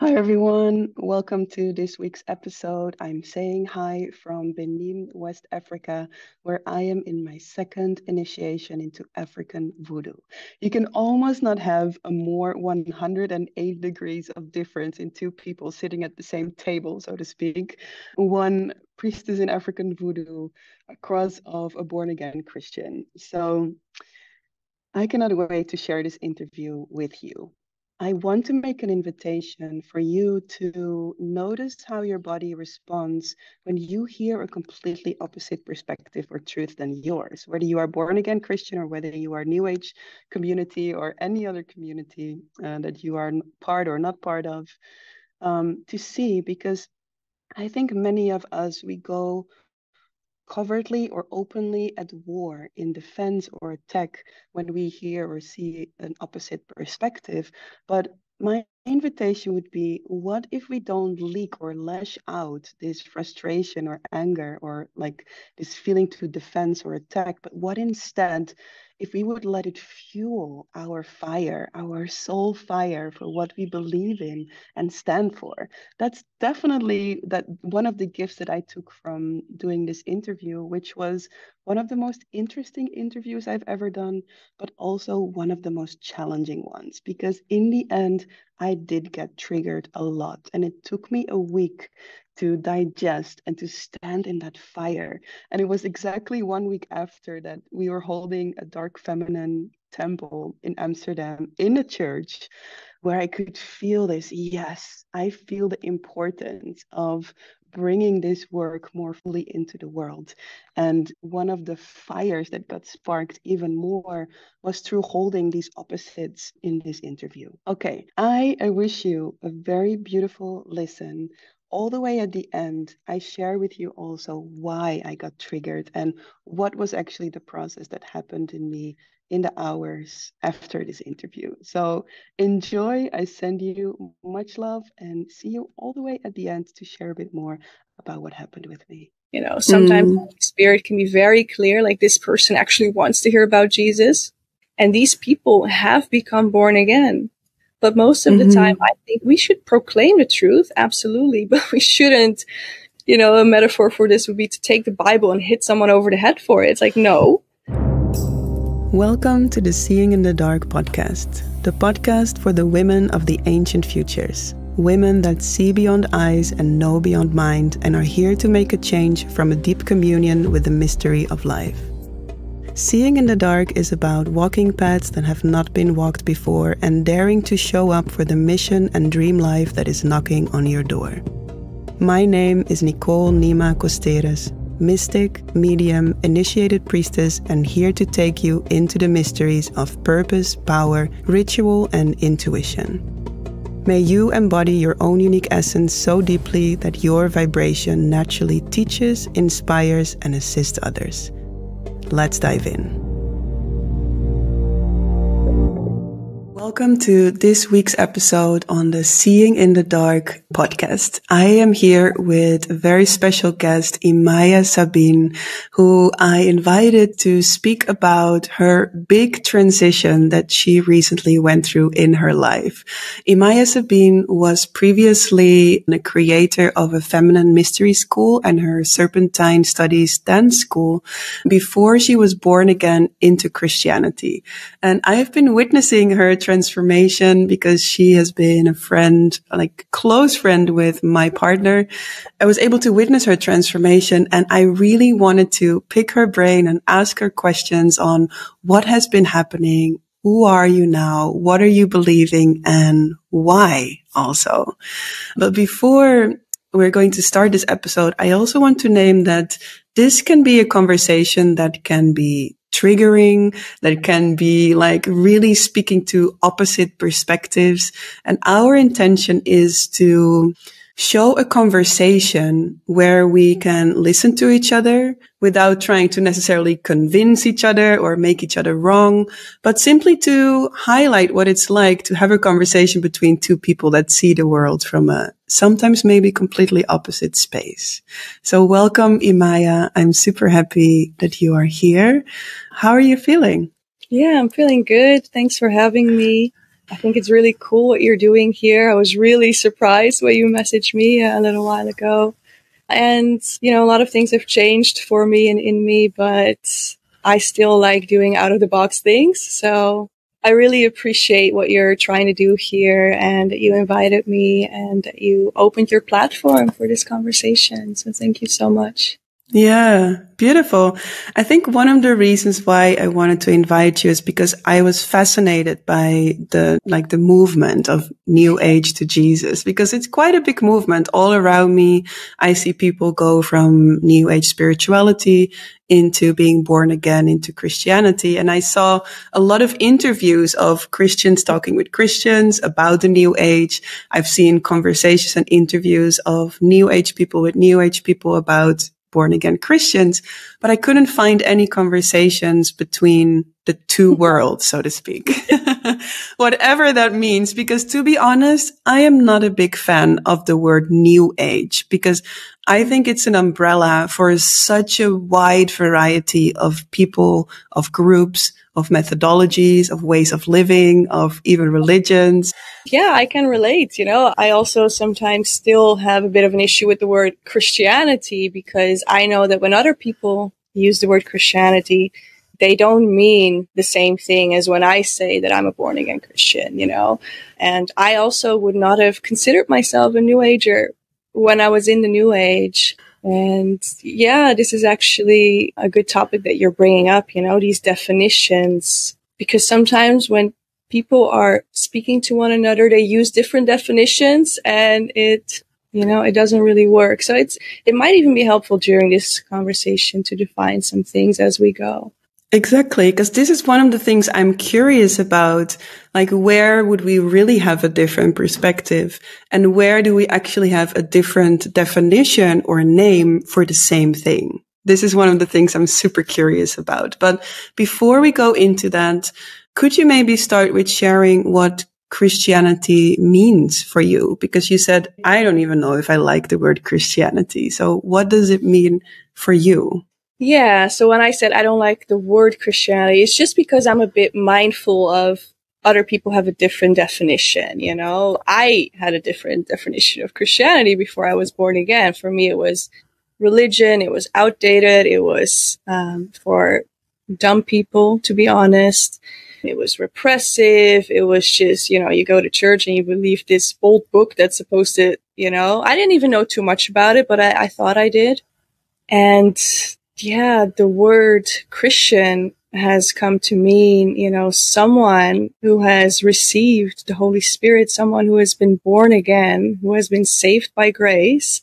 Hi everyone, welcome to this week's episode. I'm saying hi from Benin, West Africa, where I am in my second initiation into African voodoo. You can almost not have a more 108 degrees of difference in two people sitting at the same table, so to speak. One priestess in African voodoo, a cross of a born again Christian. So I cannot wait to share this interview with you. I want to make an invitation for you to notice how your body responds when you hear a completely opposite perspective or truth than yours, whether you are born again Christian or whether you are New Age community or any other community that you are part or not part of, to see, because I think many of us, we go covertly or openly at war in defense or attack when we hear or see an opposite perspective. But my invitation would be, what if we don't leak or lash out this frustration or anger or like this feeling to defense or attack, but what instead if we would let it fuel our fire, our soul fire for what we believe in and stand for? That's definitely that one of the gifts that I took from doing this interview, which was one of the most interesting interviews I've ever done, but also one of the most challenging ones, because in the end, I did get triggered a lot. And it took me a week to digest and to stand in that fire. And it was exactly 1 week after that we were holding a dark feminine temple in Amsterdam in a church where I could feel this. Yes, I feel the importance of bringing this work more fully into the world. And one of the fires that got sparked even more was through holding these opposites in this interview. Okay, I wish you a very beautiful listen. All the way at the end, I share with you also why I got triggered and what was actually the process that happened in me in the hours after this interview. So enjoy. I send you much love and see you all the way at the end to share a bit more about what happened with me. Sometimes the Holy Spirit can be very clear, like this person actually wants to hear about Jesus. And these people have become born again. But most of the time, I think we should proclaim the truth, absolutely. But we shouldn't, a metaphor for this would be to take the Bible and hit someone over the head for it. It's like, no. Welcome to the Seeing in the Dark podcast, the podcast for the women of the ancient futures. Women that see beyond eyes and know beyond mind and are here to make a change from a deep communion with the mystery of life. Seeing in the Dark is about walking paths that have not been walked before and daring to show up for the mission and dream life that is knocking on your door. My name is Nicole Nima Costeres, mystic, medium, initiated priestess, and here to take you into the mysteries of purpose, power, ritual, and intuition. May you embody your own unique essence so deeply that your vibration naturally teaches, inspires, and assists others. Let's dive in. Welcome to this week's episode on the Seeing in the Dark podcast. I am here with a very special guest, Imaya Sabine, who I invited to speak about her big transition that she recently went through in her life. Imaya Sabine was previously the creator of a feminine mystery school and her Serpentine Studies dance school before she was born again into Christianity. And I have been witnessing her transformation because she has been a friend, like close friend with my partner. I was able to witness her transformation, and I really wanted to pick her brain and ask her questions on what has been happening. Who are you now? What are you believing, and why also? But before we're going to start this episode, I also want to name that this can be a conversation that can be triggering, that can be like really speaking to opposite perspectives. And our intention is to show a conversation where we can listen to each other without trying to necessarily convince each other or make each other wrong, but simply to highlight what it's like to have a conversation between two people that see the world from a sometimes maybe completely opposite space. So welcome, Imaya. I'm super happy that you are here. How are you feeling? Yeah, I'm feeling good. Thanks for having me. I think it's really cool what you're doing here. I was really surprised when you messaged me a little while ago. And, you know, a lot of things have changed for me and in me, but I still like doing out of the box things. So I really appreciate what you're trying to do here, and that you invited me and that you opened your platform for this conversation. So thank you so much. Yeah, beautiful. I think one of the reasons why I wanted to invite you is because I was fascinated by the movement of New Age to Jesus, because it's quite a big movement all around me. I see people go from New Age spirituality into being born again into Christianity. And I saw a lot of interviews of Christians talking with Christians about the New Age. I've seen conversations and interviews of New Age people with New Age people about born again Christians, but I couldn't find any conversations between the two worlds, so to speak. Whatever that means, because to be honest, I am not a big fan of the word New Age, because I think it's an umbrella for such a wide variety of people, of groups, of methodologies, of ways of living, of even religions. Yeah, I can relate. You know, I also sometimes still have a bit of an issue with the word Christianity, because I know that when other people use the word Christianity, they don't mean the same thing as when I say that I'm a born again Christian, you know. And I also would not have considered myself a New Ager when I was in the New Age. And yeah, this is actually a good topic that you're bringing up, you know, these definitions, because sometimes when people are speaking to one another, they use different definitions, and it doesn't really work. So it might even be helpful during this conversation to define some things as we go. Exactly, because this is one of the things I'm curious about. Like, where would we really have a different perspective? And where do we actually have a different definition or name for the same thing? This is one of the things I'm super curious about. But before we go into that, could you maybe start with sharing what Christianity means for you? Because you said, I don't even know if I like the word Christianity. So what does it mean for you? Yeah, so when I said I don't like the word Christianity, it's just because I'm a bit mindful of other people have a different definition, you know. I had a different definition of Christianity before I was born again. For me, it was religion, it was outdated, it was for dumb people, to be honest. It was repressive, it was just, you know, you go to church and you believe this old book that's supposed to, you know, I didn't even know too much about it, but I thought I did. And yeah, the word Christian has come to mean, you know, someone who has received the Holy Spirit, someone who has been born again, who has been saved by grace,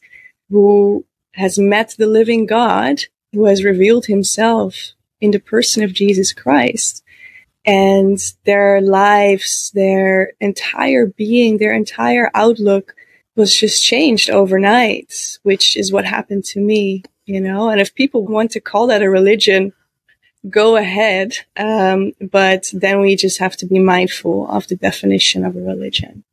who has met the living God, who has revealed himself in the person of Jesus Christ. And their lives, their entire being, their entire outlook was just changed overnight, which is what happened to me. You know, and if people want to call that a religion, go ahead. But then we just have to be mindful of the definition of a religion.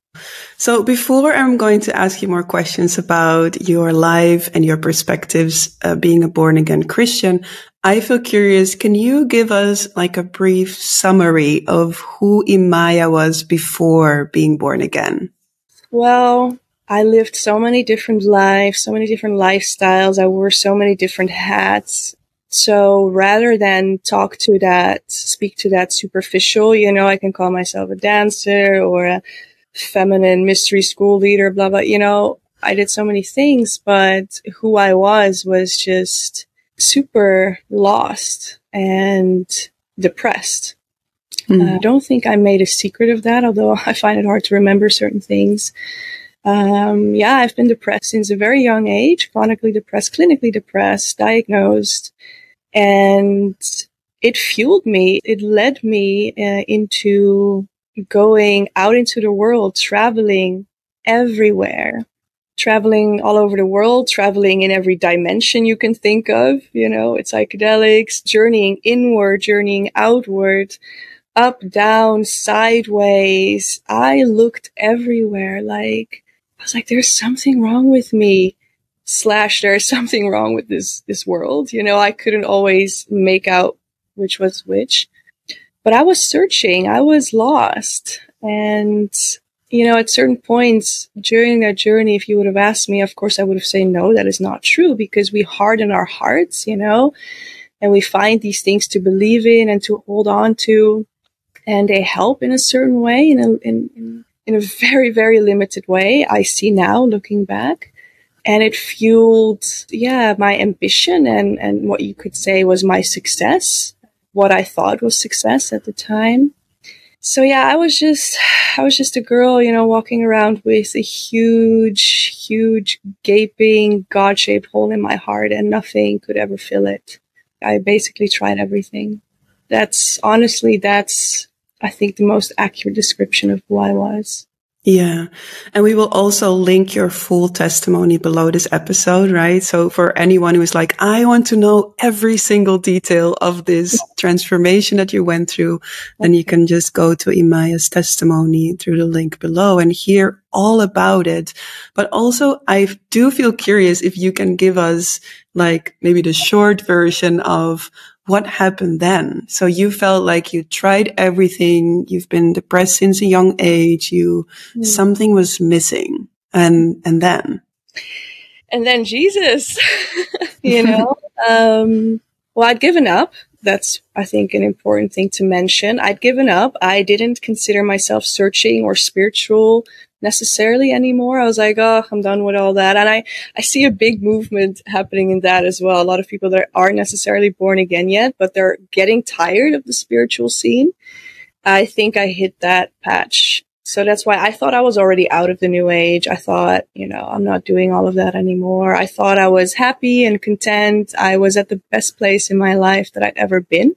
So before I'm going to ask you more questions about your life and your perspectives being a born again Christian, I feel curious. Can you give us like a brief summary of who Imaya was before being born again? Well, I lived so many different lives, so many different lifestyles. I wore so many different hats. So rather than speak to that superficial, you know, I can call myself a dancer or a feminine mystery school leader, blah, blah. You know, I did so many things, but who I was just super lost and depressed. I don't think I made a secret of that, although I find it hard to remember certain things. I've been depressed since a very young age, chronically depressed, clinically depressed, diagnosed, and it fueled me. It led me into going out into the world, traveling everywhere, traveling all over the world, traveling in every dimension you can think of, you know, it's psychedelics, journeying inward, journeying outward, up, down, sideways. I looked everywhere. I was like, there's something wrong with me. / there's something wrong with this world. You know, I couldn't always make out which was which, but I was searching. I was lost. And, at certain points during that journey, if you would have asked me, of course, I would have said, no, that is not true, because we harden our hearts, and we find these things to believe in and to hold on to. And they help in a certain way, in a very, very limited way, I see now, looking back. And it fueled, my ambition and what you could say was my success, what I thought was success at the time. So I was just a girl, walking around with a huge, huge, gaping, God-shaped hole in my heart, and nothing could ever fill it. I basically tried everything. That's, I think, the most accurate description of who I was. Yeah. And we will also link your full testimony below this episode, right? So for anyone who is like, I want to know every single detail of this transformation that you went through, then you can just go to Imaya's testimony through the link below and hear all about it. But also, I do feel curious if you can give us like maybe the short version of what happened then. So you felt like you tried everything. You've been depressed since a young age. Something was missing. And then Jesus, well, I'd given up. That's, I think, an important thing to mention. I'd given up. I didn't consider myself searching or spiritual necessarily anymore. I was like, oh, I'm done with all that. And I see a big movement happening in that as well. A lot of people that aren't necessarily born again yet, but they're getting tired of the spiritual scene. I think I hit that patch. So that's why I thought I was already out of the new age. I thought, I'm not doing all of that anymore. I thought I was happy and content. I was at the best place in my life that I'd ever been.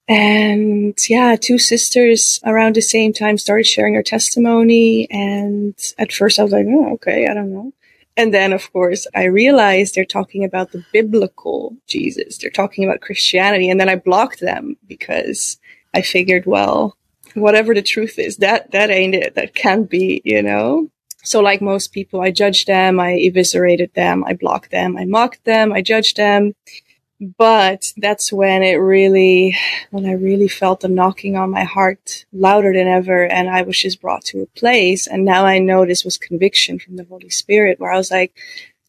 And two sisters around the same time started sharing their testimony. And at first I was like, oh, okay, I don't know. And then, of course, I realized they're talking about the biblical Jesus. They're talking about Christianity. And then I blocked them because I figured, well, whatever the truth is, that ain't it. That can't be, So like most people, I judged them. I eviscerated them. I blocked them. I mocked them. I judged them. But that's when I really felt the knocking on my heart louder than ever. And I was just brought to a place. And now I know this was conviction from the Holy Spirit, where I was like,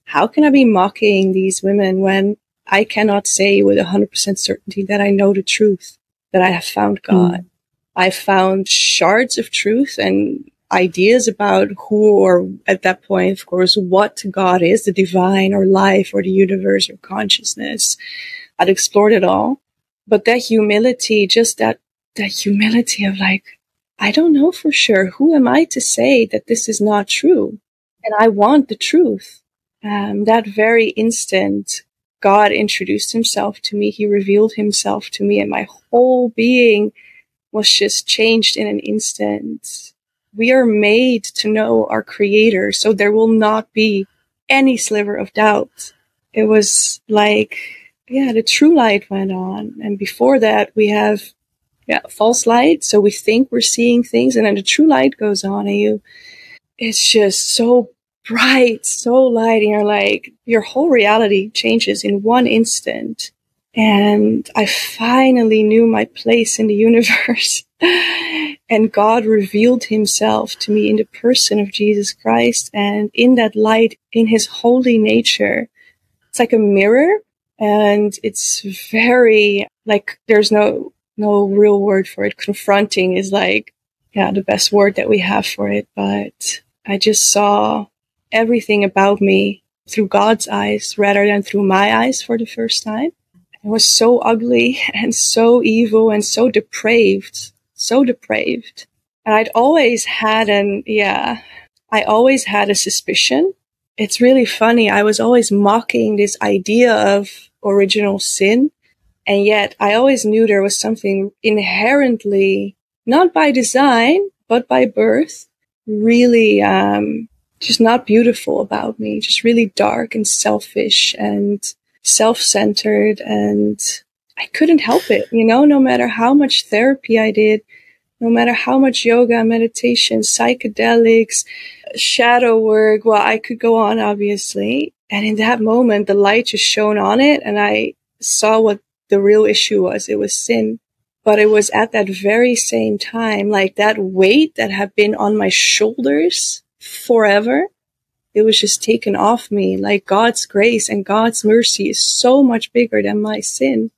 how can I be mocking these women when I cannot say with 100% certainty that I know the truth, that I have found God? I found shards of truth and ideas about who, or at that point, of course, what God is, the divine or life or the universe or consciousness. I'd explored it all. But that humility, just that humility of like, I don't know for sure. Who am I to say that this is not true? And I want the truth. That very instant, God introduced himself to me. He revealed himself to me, and my whole being was just changed in an instant. We are made to know our Creator, so there will not be any sliver of doubt. It was like, the true light went on. And before that, we have, false light. So we think we're seeing things, and then the true light goes on, and it's just so bright, so light, and you're like, your whole reality changes in one instant. And I finally knew my place in the universe. And God revealed himself to me in the person of Jesus Christ. And in that light, in his holy nature, it's like a mirror. And it's very, like, there's no real word for it. Confronting is like, the best word that we have for it. But I just saw everything about me through God's eyes rather than through my eyes for the first time. It was so ugly and so evil and so depraved. And I'd always had I always had a suspicion. It's really funny. I was always mocking this idea of original sin. And yet I always knew there was something inherently, not by design, but by birth, really, just not beautiful about me, just really dark and selfish and self-centered, and I couldn't help it, no matter how much therapy I did, no matter how much yoga, meditation, psychedelics, shadow work, well, I could go on, obviously. And in that moment, the light just shone on it, and I saw what the real issue was. It was sin. But it was at that very same time, like that weight that had been on my shoulders forever, it was just taken off me. Like God's grace and God's mercy is so much bigger than my sin.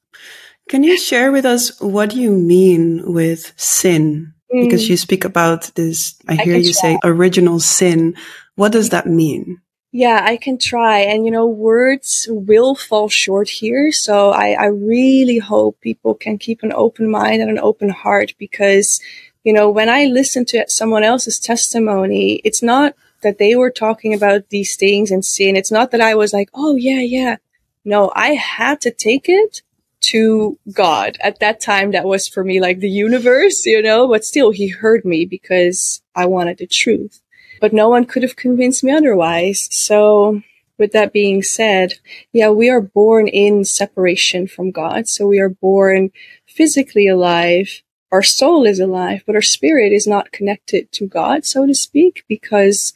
Can you share with us what you mean with sin? Because you speak about this, I hear you say original sin. What does that mean? Yeah, I can try. And, words will fall short here. So I really hope people can keep an open mind and an open heart because, when I listen to someone else's testimony, it's not that they were talking about these things and sin. It's not that I was like, oh, yeah. No, I had to take it to God. At that time, that was for me like the universe, but still he heard me because I wanted the truth. But no one could have convinced me otherwise. So with that being said, yeah, we are born in separation from God. So we are born physically alive. Our soul is alive, but our spirit is not connected to God, so to speak, because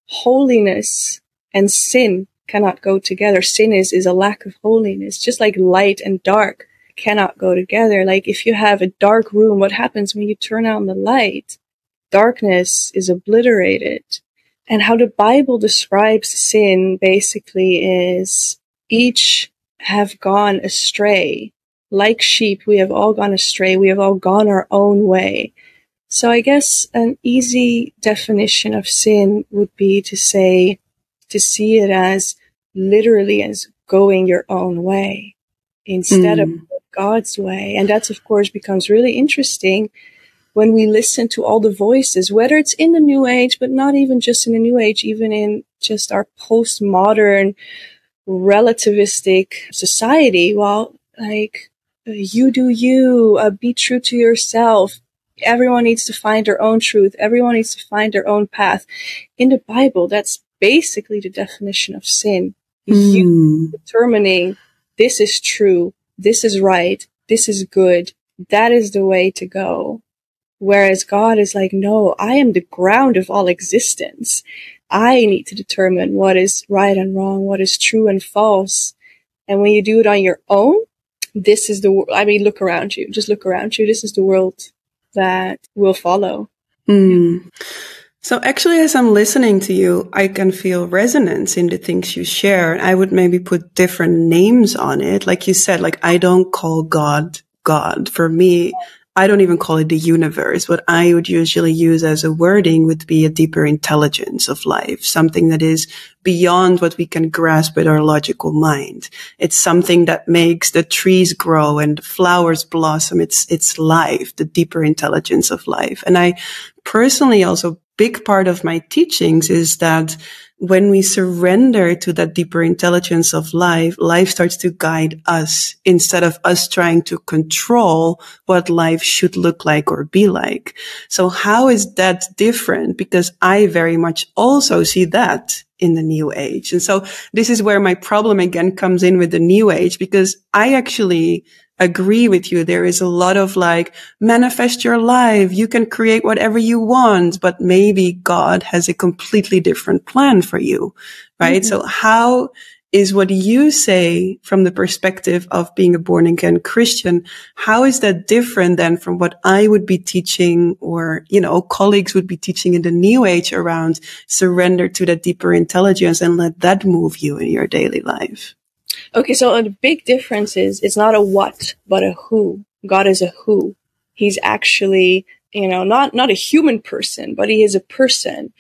holiness and sin cannot go together. Sin is a lack of holiness, just like light and dark cannot go together. Like if you have a dark room, what happens when you turn on the light? Darkness is obliterated. And how the Bible describes sin basically is each have gone astray. Like sheep, we have all gone astray. We have all gone our own way. So I guess an easy definition of sin would be to see it as literally as going your own way instead of God's way. And that, of course, becomes really interesting when we listen to all the voices, whether it's in the New Age, but not even just in the New Age, even in just our postmodern relativistic society. Well, like, you do you, be true to yourself. Everyone needs to find their own truth. Everyone needs to find their own path. In the Bible, that's basically the definition of sin. You determining this is true, this is right, this is good, that is the way to go. Whereas God is like, no, I am the ground of all existence. I need to determine what is right and wrong, what is true and false. And when you do it on your own, this is look around you. Just look around you. This is the world that will follow. So actually, as I'm listening to you, I can feel resonance in the things you share. I would maybe put different names on it. Like you said, like I don't call God God. For me, I don't even call it the universe. What I would usually use as a wording would be a deeper intelligence of life, something that is beyond what we can grasp with our logical mind. It's something that makes the trees grow and the flowers blossom. It's life, the deeper intelligence of life. And I personally also, big part of my teachings is that when we surrender to that deeper intelligence of life, life starts to guide us instead of us trying to control what life should look like or be like. So how is that different? Because I very much also see that in the New Age. And so this is where my problem again comes in with the New Age, because I actually agree with you. There is a lot of like, manifest your life. You can create whatever you want, but maybe God has a completely different plan for you, right? Mm-hmm. So how is what you say from the perspective of being a born again Christian, how is that different than from what I would be teaching or, colleagues would be teaching in the New Age around surrender to that deeper intelligence and let that move you in your daily life? Okay, so the big difference is it's not a what, but a who. God is a who. He's actually, not a human person, but he is a person.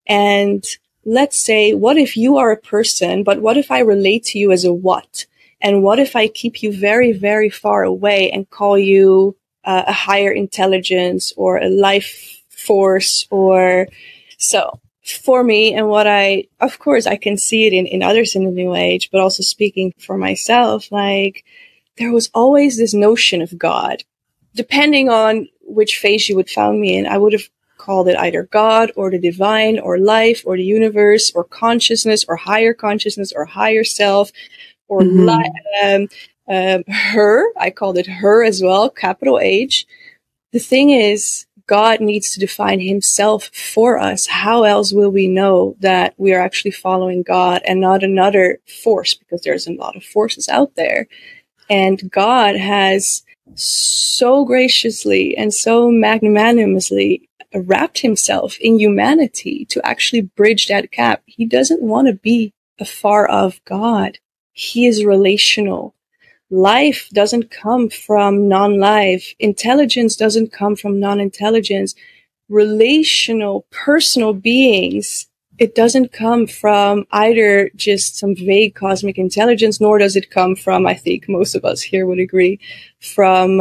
And let's say, what if you are a person, but what if I relate to you as a what? And what if I keep you very, very far away and call you a higher intelligence or a life force or so? For me, and of course, I can see it in others in the New Age, but also speaking for myself, like there was always this notion of God. Depending on which phase you would found me in, I would have called it either God or the divine or life or the universe or consciousness or higher consciousness or higher self or her. I called it her as well, capital H. The thing is, God needs to define himself for us. How else will we know that we are actually following God and not another force? Because there's a lot of forces out there. And God has so graciously and so magnanimously wrapped himself in humanity to actually bridge that gap. He doesn't want to be afar of God. He is relational. Life doesn't come from non-life. Intelligence doesn't come from non-intelligence. Relational, personal beings, it doesn't come from either just some vague cosmic intelligence, nor does it come from, I think most of us here would agree, from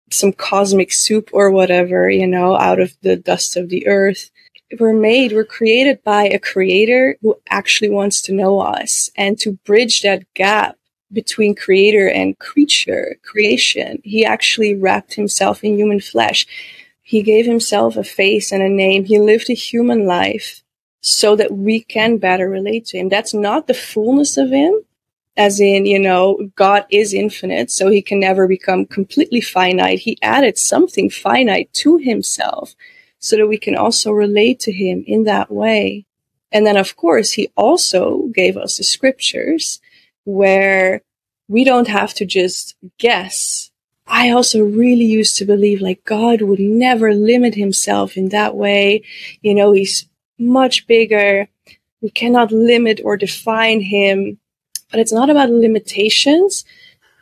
some cosmic soup or whatever, out of the dust of the earth. We're created by a creator who actually wants to know us, and to bridge that gap between creator and creation, he actually wrapped himself in human flesh. He gave himself a face and a name. He lived a human life so that we can better relate to him. That's not the fullness of him, as in, God is infinite, so he can never become completely finite. He added something finite to himself so that we can also relate to him in that way. And then, of course, he also gave us the scriptures where we don't have to just guess. I also really used to believe like God would never limit himself in that way. He's much bigger. We cannot limit or define him, but it's not about limitations.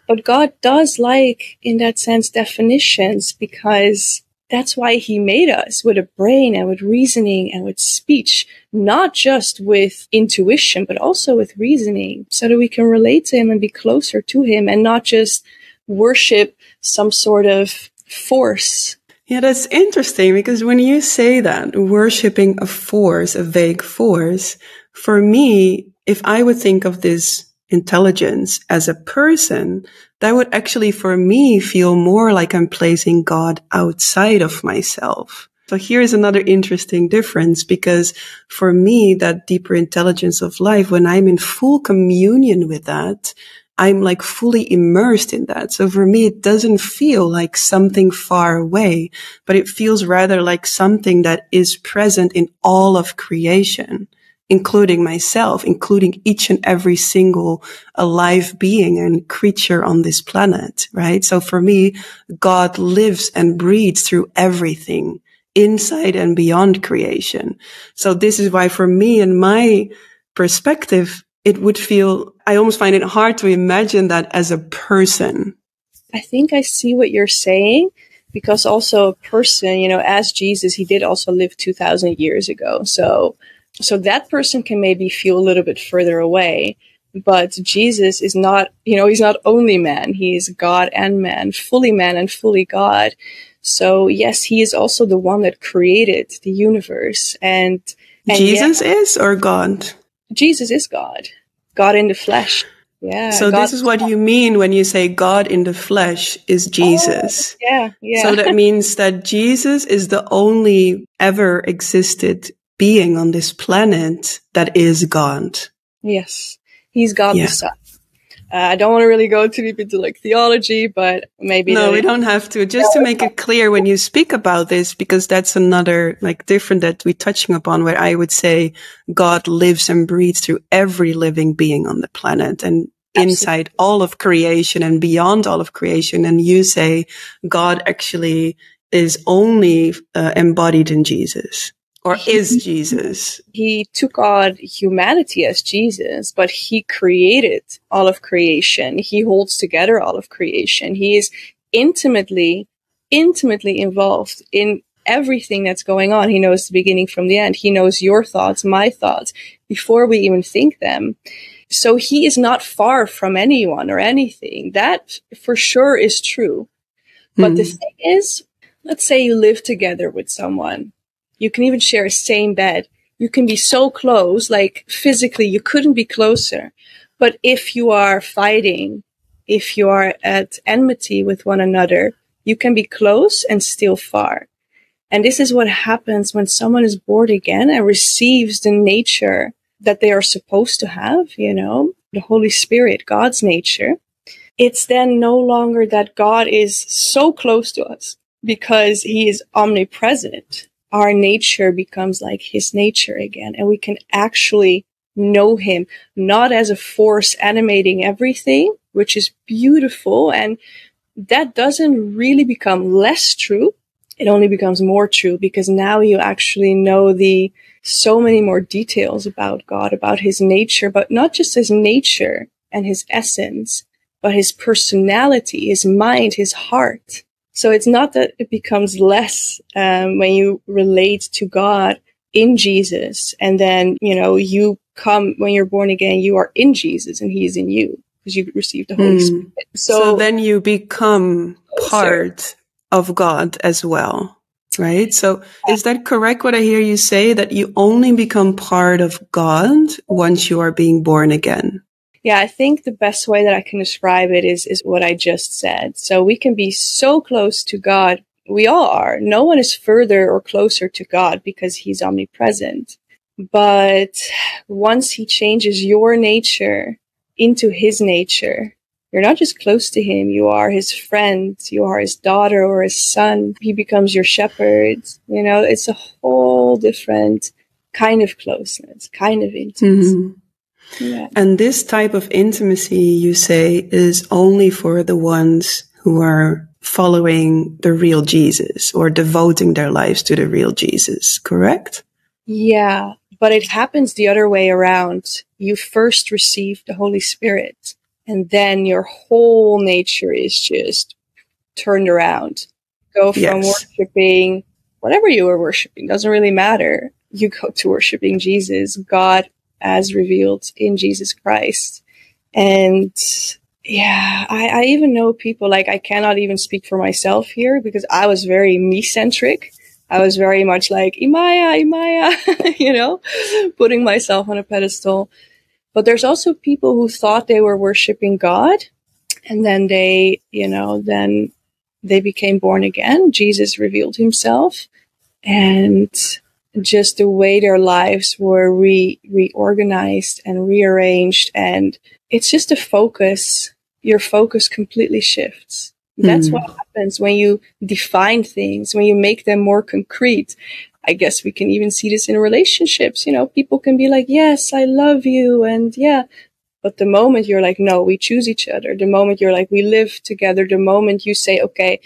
But God does like, in that sense, definitions, because that's why he made us with a brain and with reasoning and with speech, not just with intuition, but also with reasoning, so that we can relate to him and be closer to him and not just worship some sort of force. Yeah, that's interesting, because when you say that, worshiping a force, a vague force, for me, if I would think of this intelligence as a person, that would actually, for me, feel more like I'm placing God outside of myself. So here's another interesting difference, because for me, that deeper intelligence of life, when I'm in full communion with that, I'm like fully immersed in that. So for me, it doesn't feel like something far away, but it feels rather like something that is present in all of creation, including myself, including each and every single alive being and creature on this planet, right? So for me, God lives and breathes through everything, inside and beyond creation. So this is why for me, in my perspective, it would feel, I almost find it hard to imagine that as a person. I think I see what you're saying, because also a person, as Jesus, he did also live 2,000 years ago. So that person can maybe feel a little bit further away, but Jesus is not, he's not only man, he's God and man and fully God. So yes, he is also the one that created the universe. And Jesus is, or God? Jesus is God. God in the flesh. Yeah. So God, this is what you mean when you say God in the flesh is Jesus. Oh, yeah. So that means that Jesus is the only ever existed being on this planet that is God. Yes. He's God the Son. I don't want to really go too deep into like theology, but maybe. No, we don't have to. Just to make it clear when you speak about this, because that's another like different that we're touching upon, where I would say God lives and breathes through every living being on the planet and inside all of creation and beyond all of creation. And you say God actually is only embodied in Jesus. Or is Jesus? He took on humanity as Jesus, but he created all of creation. He holds together all of creation. He is intimately involved in everything that's going on. He knows the beginning from the end. He knows your thoughts, my thoughts, before we even think them. So he is not far from anyone or anything. That for sure is true. But the thing is, let's say you live together with someone. You can even share a same bed. You can be so close, like physically you couldn't be closer. But if you are fighting, if you are at enmity with one another, you can be close and still far. And this is what happens when someone is born again and receives the nature that they are supposed to have, the Holy Spirit, God's nature. It's then no longer that God is so close to us because he is omnipresent. Our nature becomes like his nature again, and we can actually know him, not as a force animating everything, which is beautiful and that doesn't really become less true. It only becomes more true because now you actually know so many more details about God, about his nature, but not just his nature and his essence, but his personality, his mind, his heart. So it's not that it becomes less when you relate to God in Jesus, and then, you come, when you're born again, you are in Jesus and he is in you because you've received the Holy Spirit. So then you become part of God as well, right? So is that correct what I hear you say, that you only become part of God once you are being born again? Yeah, I think the best way that I can describe it is what I just said. So we can be so close to God. We all are. No one is further or closer to God because he's omnipresent. But once he changes your nature into his nature, you're not just close to him. You are his friend. You are his daughter or his son. He becomes your shepherd. It's a whole different kind of closeness, kind of intimacy. Mm-hmm. Yeah. And this type of intimacy, you say, is only for the ones who are following the real Jesus or devoting their lives to the real Jesus, correct? Yeah, but it happens the other way around. You first receive the Holy Spirit, and then your whole nature is just turned around. Go from worshiping whatever you were worshiping, doesn't really matter. You go to worshiping Jesus, God as revealed in Jesus Christ. And yeah, I even know people, like, I cannot even speak for myself here because I was very me-centric. I was very much like, Imaya, putting myself on a pedestal. But there's also people who thought they were worshiping God, and then they became born again. Jesus revealed himself, and just the way their lives were reorganized and rearranged. And it's just a focus. Your focus completely shifts. That's what happens when you define things, when you make them more concrete. I guess we can even see this in relationships. People can be like, yes, I love you. And yeah, but the moment you're like, no, we choose each other. The moment you're like, we live together. The moment you say, okay,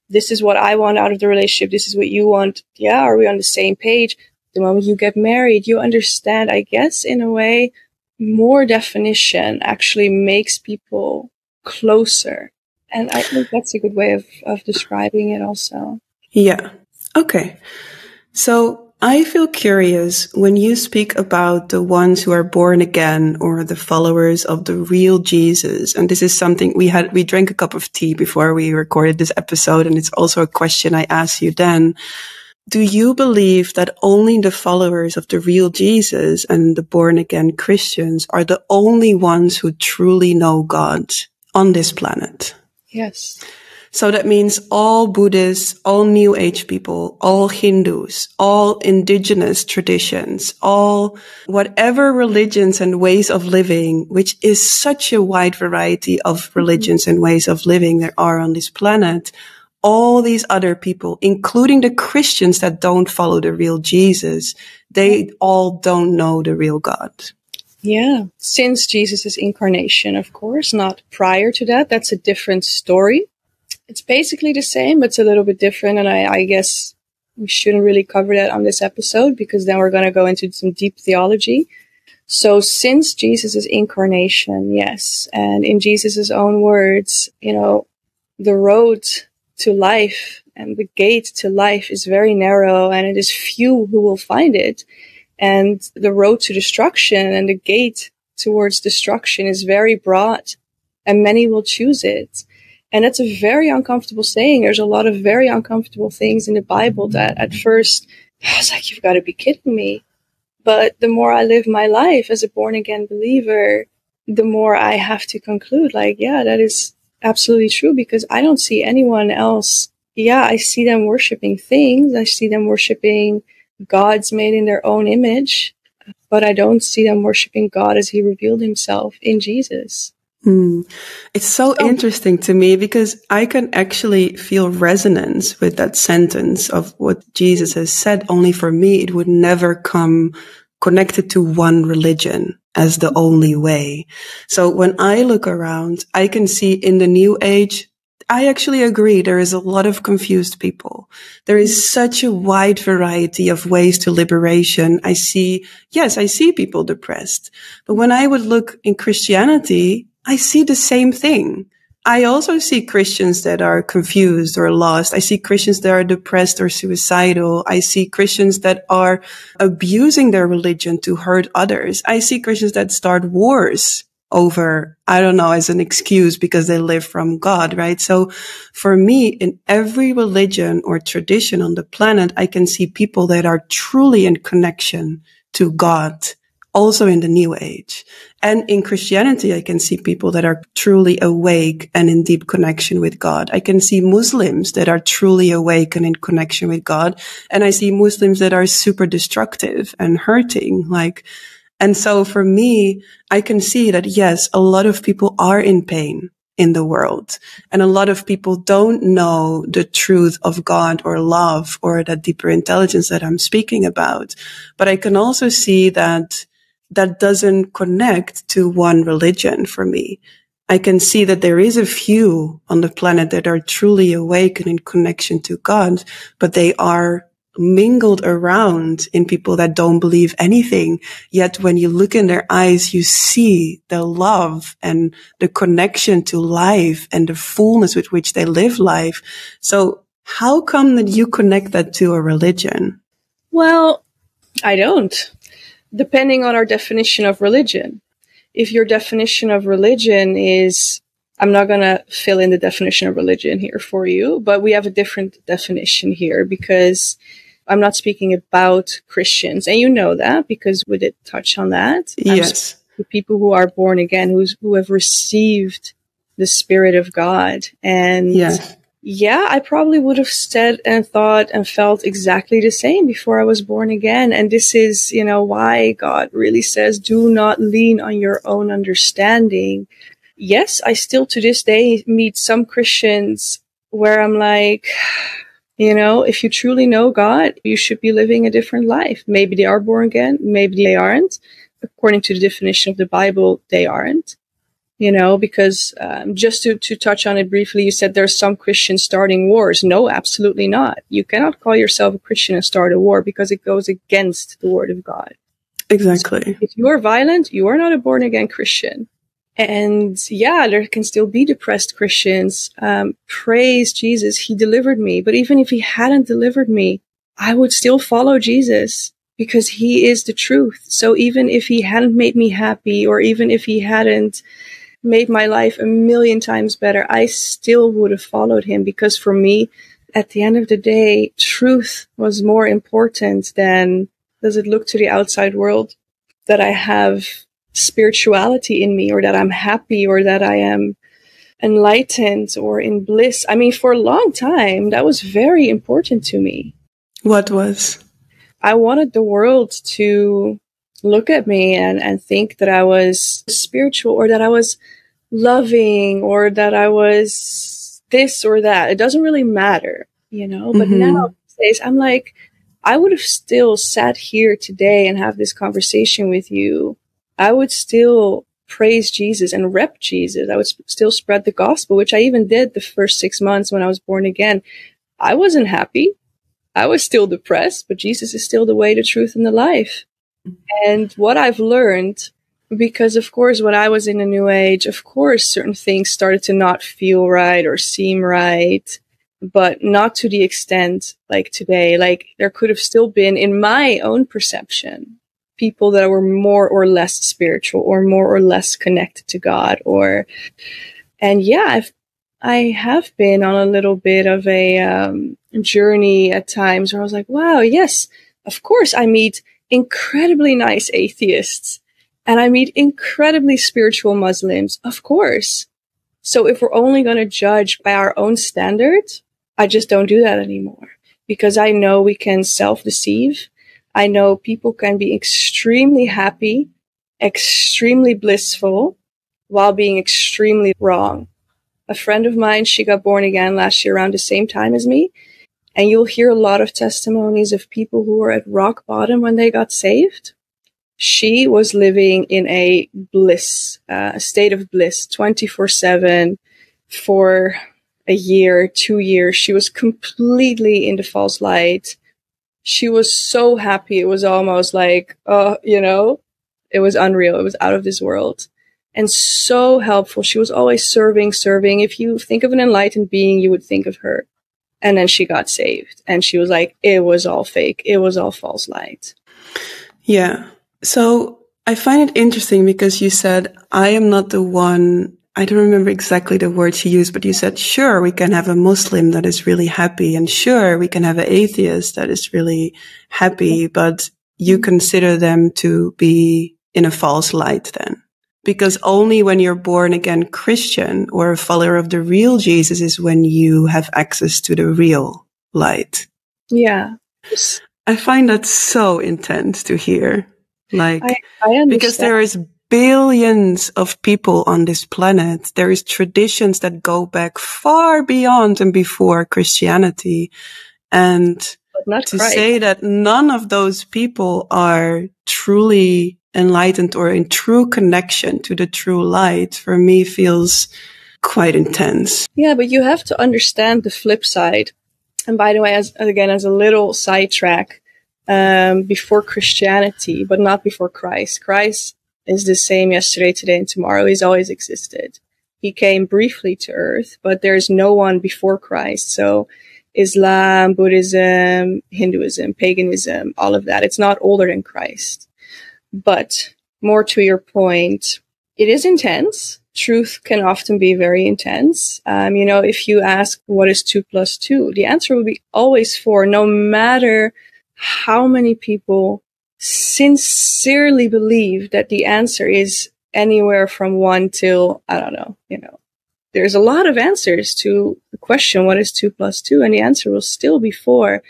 this is what I want out of the relationship. This is what you want. Yeah. Are we on the same page? The moment you get married, you understand, I guess, in a way, more definition actually makes people closer. And I think that's a good way of describing it also. Yeah. Okay. So I feel curious when you speak about the ones who are born again or the followers of the real Jesus. And this is something we drank a cup of tea before we recorded this episode. And it's also a question I asked you then. Do you believe that only the followers of the real Jesus and the born again Christians are the only ones who truly know God on this planet? Yes. So that means all Buddhists, all New Age people, all Hindus, all indigenous traditions, all whatever religions and ways of living, which is such a wide variety of religions and ways of living there are on this planet. All these other people, including the Christians that don't follow the real Jesus, they all don't know the real God. Yeah. Since Jesus' incarnation, of course, not prior to that. That's a different story. It's basically the same, but it's a little bit different. And I guess we shouldn't really cover that on this episode because then we're going to go into some deep theology. So since Jesus' incarnation, yes. And in Jesus' own words, the road to life and the gate to life is very narrow, and it is few who will find it. And the road to destruction and the gate towards destruction is very broad, and many will choose it. And that's a very uncomfortable saying. There's a lot of very uncomfortable things in the Bible that at first I was like, you've got to be kidding me. But the more I live my life as a born again believer, the more I have to conclude, like, yeah, that is absolutely true, because I don't see anyone else. Yeah, I see them worshiping things. I see them worshiping gods made in their own image, but I don't see them worshiping God as he revealed himself in Jesus. It's so interesting to me because I can actually feel resonance with that sentence of what Jesus has said. Only for me, it would never come connected to one religion as the only way. So when I look around, I can see in the New Age, I actually agree. There is a lot of confused people. There is such a wide variety of ways to liberation. I see people depressed. But when I would look in Christianity, I see the same thing. I also see Christians that are confused or lost. I see Christians that are depressed or suicidal. I see Christians that are abusing their religion to hurt others. I see Christians that start wars over, I don't know, as an excuse because they live from God, right? So for me, in every religion or tradition on the planet, I can see people that are truly in connection to God, also in the New Age. And in Christianity, I can see people that are truly awake and in deep connection with God. I can see Muslims that are truly awake and in connection with God. And I see Muslims that are super destructive and hurting, and so for me, I can see that, yes, a lot of people are in pain in the world. And a lot of people don't know the truth of God or love or that deeper intelligence that I'm speaking about. But I can also see that that doesn't connect to one religion for me. I can see that there is a few on the planet that are truly awake and in connection to God, but they are mingled around in people that don't believe anything. Yet when you look in their eyes, you see the love and the connection to life and the fullness with which they live life. So how come that you connect that to a religion? Well, I don't. Depending on our definition of religion. If your definition of religion is, I'm not going to fill in the definition of religion here for you, but we have a different definition here because I'm not speaking about Christians. And you know that because we did touch on that. Yes. The people who are born again, who have received the Spirit of God. And yes. Yeah, I probably would have said and thought and felt exactly the same before I was born again. And this is, why God really says, do not lean on your own understanding. Yes, I still to this day meet some Christians where I'm like, if you truly know God, you should be living a different life. Maybe they are born again. Maybe they aren't. According to the definition of the Bible, they aren't. Because just to touch on it briefly, you said there's some Christians starting wars. No, absolutely not. You cannot call yourself a Christian and start a war because it goes against the word of God. Exactly. So if you are violent, you are not a born again Christian. And yeah, there can still be depressed Christians. Praise Jesus. He delivered me. But even if he hadn't delivered me, I would still follow Jesus because he is the truth. So even if he hadn't made me happy, or even if he hadn't made my life a million times better, I still would have followed him, because for me, at the end of the day, truth was more important than, does it look to the outside world that I have spirituality in me, or that I'm happy, or that I am enlightened or in bliss. I mean, for a long time, that was very important to me. What was? I wanted the world to look at me and think that I was spiritual, or that I was loving, or that I was this or that. It doesn't really matter, but now these days I'm like, I would have still sat here today and have this conversation with you. I would still praise Jesus and rep Jesus. I would still spread the gospel, which I even did the first 6 months when I was born again. I wasn't happy. I was still depressed, but Jesus is still the way, the truth, and the life. And what I've learned, because of course, when I was in the New Age, of course, certain things started to not feel right or seem right, but not to the extent like today. Like there could have still been, in my own perception, people that were more or less spiritual or more or less connected to God, and yeah, I have been on a little bit of a journey at times where I was like, wow, yes, of course I meet incredibly nice atheists and I meet incredibly spiritual Muslims, of course. So if we're only going to judge by our own standards, I just don't do that anymore, because I know we can self-deceive. I know people can be extremely happy, extremely blissful, while being extremely wrong. A friend of mine, she got born again last year around the same time as me. And you'll hear a lot of testimonies of people who were at rock bottom when they got saved. She was living in a state of bliss, 24/7 for a year, 2 years, she was completely in the false light. She was so happy. It was almost like, it was unreal. It was out of this world. And so helpful. She was always serving. If you think of an enlightened being, you would think of her. And then she got saved. And she was like, it was all fake. It was all false light. Yeah. So I find it interesting because you said, I am not the one. I don't remember exactly the words you used, but you said, sure, we can have a Muslim that is really happy. And sure, we can have an atheist that is really happy, but you consider them to be in a false light then. Because only when you're born again Christian or a follower of the real Jesus is when you have access to the real light. Yeah. I find that so intense to hear. Like, I understand. Because there is billions of people on this planet. There is traditions that go back far beyond and before Christianity. And to say that none of those people are truly enlightened or in true connection to the true light, for me feels quite intense. Yeah, but you have to understand the flip side. And by the way, as a little sidetrack, before Christianity, but not before Christ. Christ is the same yesterday, today, and tomorrow. He's always existed. He came briefly to earth, but there's no one before Christ. So Islam, Buddhism, Hinduism, paganism, all of that. It's not older than Christ. But more to your point, it is intense. Truth can often be very intense. If you ask what is 2 + 2, the answer will be always 4, no matter how many people sincerely believe that the answer is anywhere from 1 till, I don't know, there's a lot of answers to the question, what is 2 + 2? And the answer will still be 4.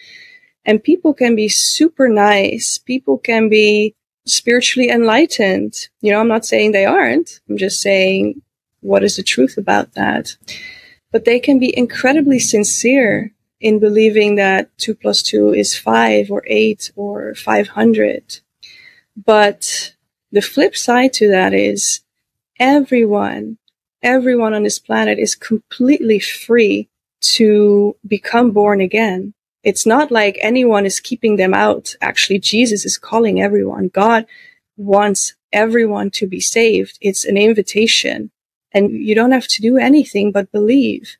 And people can be super nice. People can be spiritually enlightened. I'm not saying they aren't. I'm just saying, what is the truth about that? But they can be incredibly sincere in believing that 2 + 2 is 5 or 8 or 500. But the flip side to that is everyone on this planet is completely free to become born again. It's not like anyone is keeping them out. Actually, Jesus is calling everyone. God wants everyone to be saved. It's an invitation. And you don't have to do anything but believe.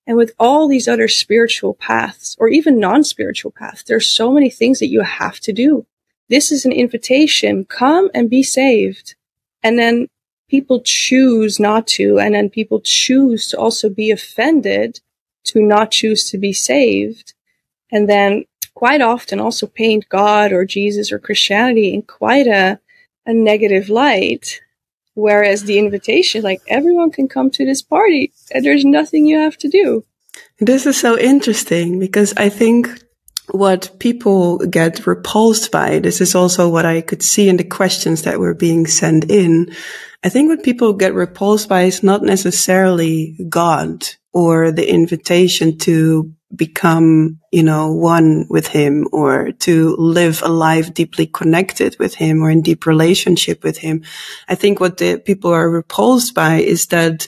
And with all these other spiritual paths, or even non-spiritual paths, there's so many things that you have to do. This is an invitation. Come and be saved. And then people choose not to. And then people choose to also be offended to not choose to be saved. And then quite often also paint God or Jesus or Christianity in quite a negative light. Whereas the invitation, like, everyone can come to this party and there's nothing you have to do. This is so interesting because I think what people get repulsed by, this is also what I could see in the questions that were being sent in. I think what people get repulsed by is not necessarily God or the invitation to become, one with him or to live a life deeply connected with him or in deep relationship with him. I think what the people are repulsed by is that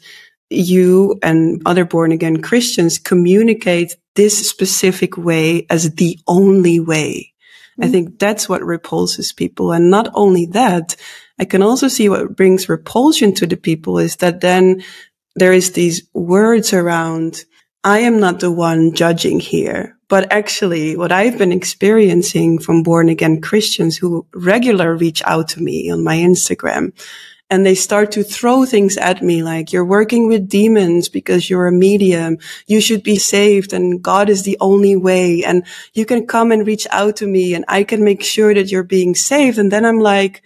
you and other born again Christians communicate this specific way as the only way. I think that's what repulses people. And not only that, I can also see what brings repulsion to the people is that then there is these words around, I am not the one judging here, but actually what I've been experiencing from born again Christians who regularly reach out to me on my Instagram, and they start to throw things at me like, you're working with demons because you're a medium. You should be saved and God is the only way. And you can come and reach out to me and I can make sure that you're being saved. And then I'm like,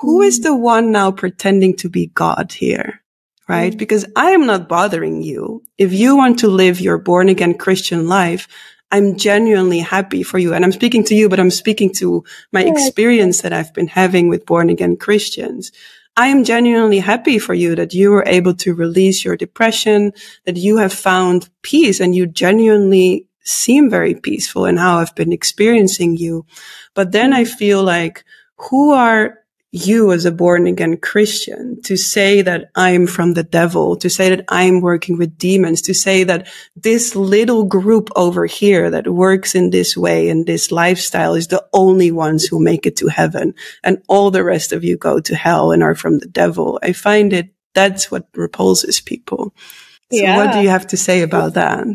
who is the one now pretending to be God here? Right? Because I am not bothering you. If you want to live your born again Christian life, I'm genuinely happy for you. And I'm speaking to you, but I'm speaking to my experience that I've been having with born again Christians. I am genuinely happy for you that you were able to release your depression, that you have found peace, and you genuinely seem very peaceful in how I've been experiencing you. But then I feel like, who are you as a born again Christian to say that I'm from the devil, to say that I'm working with demons, to say that this little group over here that works in this way and this lifestyle is the only ones who make it to heaven and all the rest of you go to hell and are from the devil. I find that's what repulses people. So what do you have to say about that?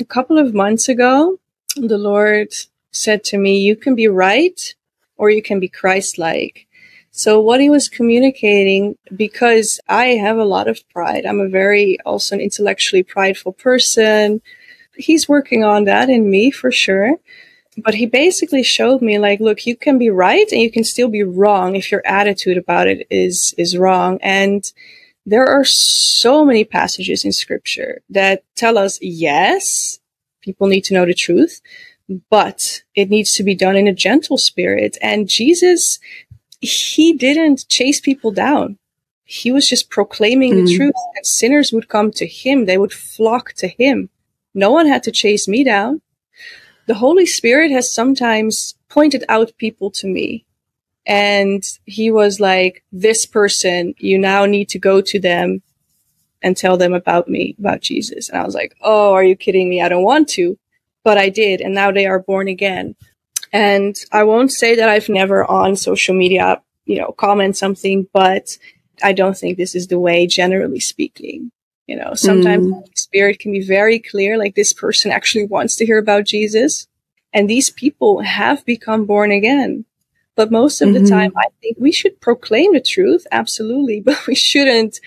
A couple of months ago, the Lord said to me, you can be right or you can be Christ-like. So what he was communicating, because I have a lot of pride, I'm a very also an intellectually prideful person. He's working on that in me for sure. But he basically showed me like, look, you can be right and you can still be wrong if your attitude about it is wrong. And there are so many passages in scripture that tell us, yes, people need to know the truth, but it needs to be done in a gentle spirit. And Jesus, he didn't chase people down. He was just proclaiming the truth, and sinners would come to him. They would flock to him. No one had to chase me down. The Holy Spirit has sometimes pointed out people to me, and he was like, this person, you now need to go to them and tell them about me, about Jesus. And I was like, oh, are you kidding me? I don't want to. But I did, and now they are born again. And I won't say that I've never on social media, comment something, but I don't think this is the way, generally speaking. Sometimes the Spirit can be very clear, like this person actually wants to hear about Jesus. And these people have become born again. But most of the time, I think we should proclaim the truth, absolutely, but we shouldn't,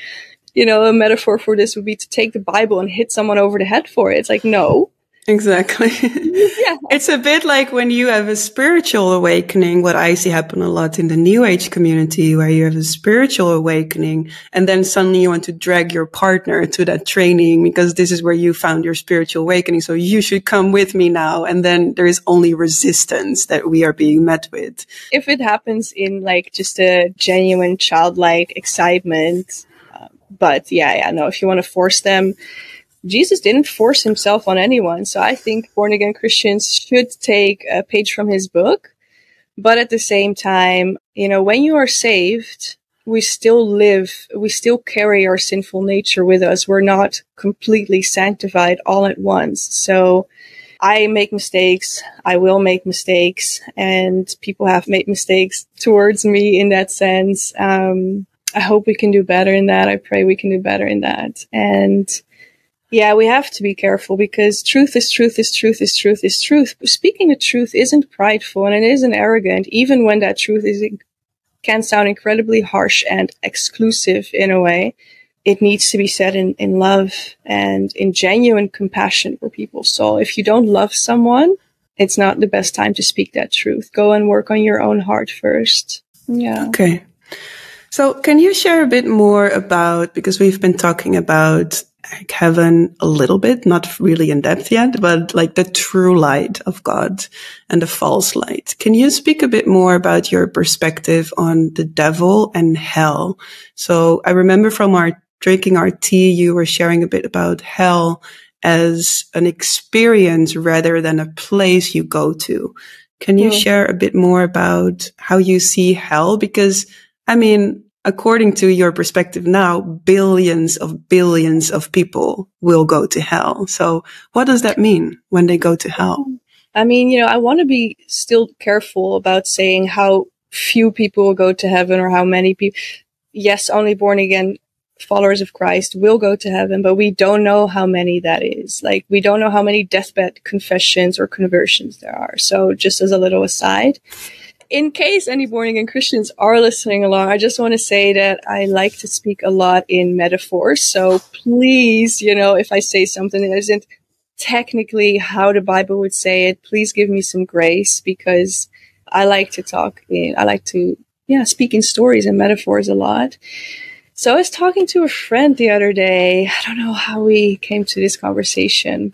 a metaphor for this would be to take the Bible and hit someone over the head for it. It's like, no. Exactly. Yeah. It's a bit like when you have a spiritual awakening, what I see happen a lot in the New Age community, where you have a spiritual awakening and then suddenly you want to drag your partner to that training because this is where you found your spiritual awakening. So you should come with me now. And then there is only resistance that we are being met with. If it happens in like just a genuine childlike excitement, but no, if you want to force them, Jesus didn't force himself on anyone. So I think born again Christians should take a page from his book. But at the same time, when you are saved, we still carry our sinful nature with us. We're not completely sanctified all at once. So I make mistakes. I will make mistakes, and people have made mistakes towards me in that sense. I hope we can do better in that. I pray we can do better in that. And yeah, we have to be careful because truth is truth is truth is truth is truth. Speaking the truth isn't prideful and it isn't arrogant, even when that truth can sound incredibly harsh and exclusive in a way. It needs to be said in love and in genuine compassion for people's soul. If you don't love someone, it's not the best time to speak that truth. Go and work on your own heart first. Yeah. Okay. So can you share a bit more about, because we've been talking about like heaven a little bit, not really in depth yet, but like the true light of God and the false light. Can you speak a bit more about your perspective on the devil and hell? So I remember from our drinking our tea, you were sharing a bit about hell as an experience rather than a place you go to. Can you share a bit more about how you see hell? Because according to your perspective now, billions of people will go to hell. So what does that mean when they go to hell? I want to be still careful about saying how few people will go to heaven or how many people. Yes, only born again followers of Christ will go to heaven, but we don't know how many that is. Like, we don't know how many deathbed confessions or conversions there are. So just as a little aside, in case any born again Christians are listening along, I just want to say that I like to speak a lot in metaphors. So please, if I say something that isn't technically how the Bible would say it, please give me some grace, because I like to speak in stories and metaphors a lot. So I was talking to a friend the other day. I don't know how we came to this conversation,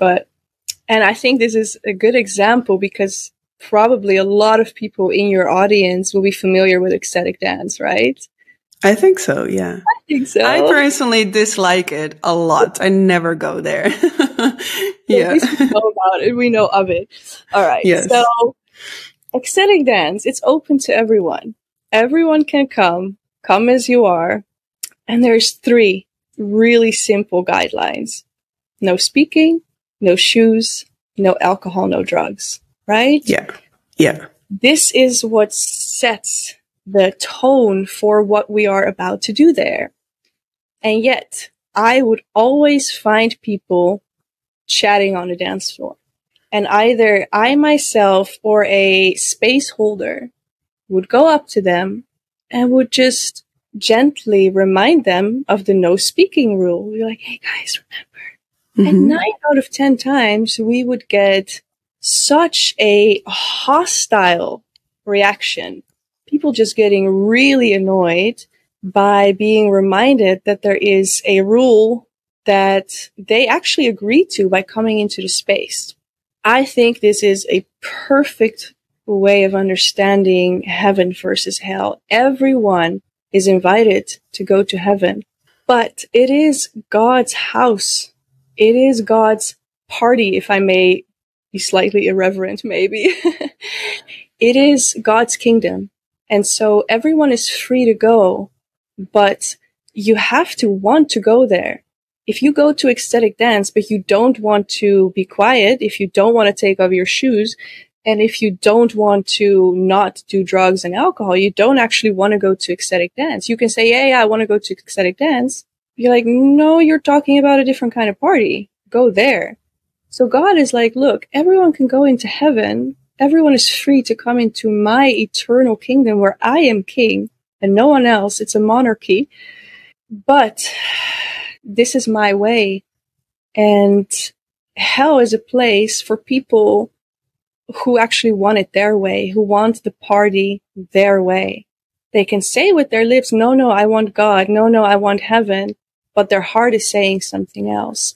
and I think this is a good example because probably a lot of people in your audience will be familiar with ecstatic dance, right? I think so, yeah. I think so. I personally dislike it a lot. I never go there. Yeah. At least we know about it. We know of it. All right. Yes. So ecstatic dance, it's open to everyone. everyone can come as you are. And there's 3 really simple guidelines. No speaking, no shoes, no alcohol, no drugs, right? Yeah. Yeah. This is what sets the tone for what we are about to do there. And yet, I would always find people chatting on the dance floor. And either I myself or a space holder would go up to them and would just gently remind them of the no speaking rule. We're like, hey guys, remember. And 9 out of 10 times we would get such a hostile reaction. People just getting really annoyed by being reminded that there is a rule that they actually agreed to by coming into the space. I think this is a perfect way of understanding heaven versus hell. Everyone is invited to go to heaven, but it is God's house. It is God's party, if I may be slightly irreverent, maybe. It is God's kingdom. And so everyone is free to go, but you have to want to go there. If you go to ecstatic dance, but you don't want to be quiet, if you don't want to take off your shoes, and if you don't want to not do drugs and alcohol, you don't actually want to go to ecstatic dance. You can say, yeah, I want to go to ecstatic dance. You're like, no, you're talking about a different kind of party. Go there. So God is like, look, everyone can go into heaven. Everyone is free to come into my eternal kingdom where I am king and no one else. It's a monarchy. But this is my way. And hell is a place for people who actually want it their way, who want the party their way. They can say with their lips, no, I want God. No, I want heaven. But their heart is saying something else.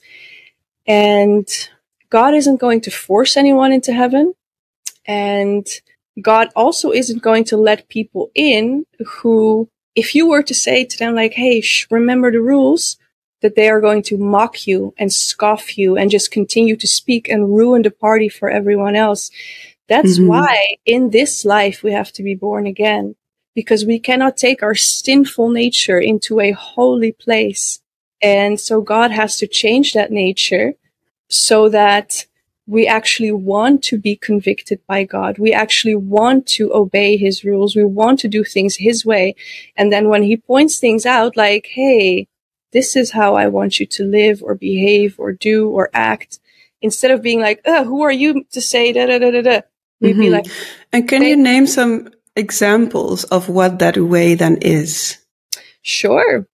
And God isn't going to force anyone into heaven. And God also isn't going to let people in who, if you were to say to them like, hey, remember the rules, that they are going to mock you and scoff you and just continue to speak and ruin the party for everyone else. That's why in this life we have to be born again, because we cannot take our sinful nature into a holy place. And so God has to change that nature so that we actually want to be convicted by God. We actually want to obey his rules. We want to do things his way. And then when he points things out like, hey, this is how I want you to live or behave or do or act, instead of being like, who are you to say da-da-da-da-da? We'd be like, and can you name some examples of what that way then is? Sure.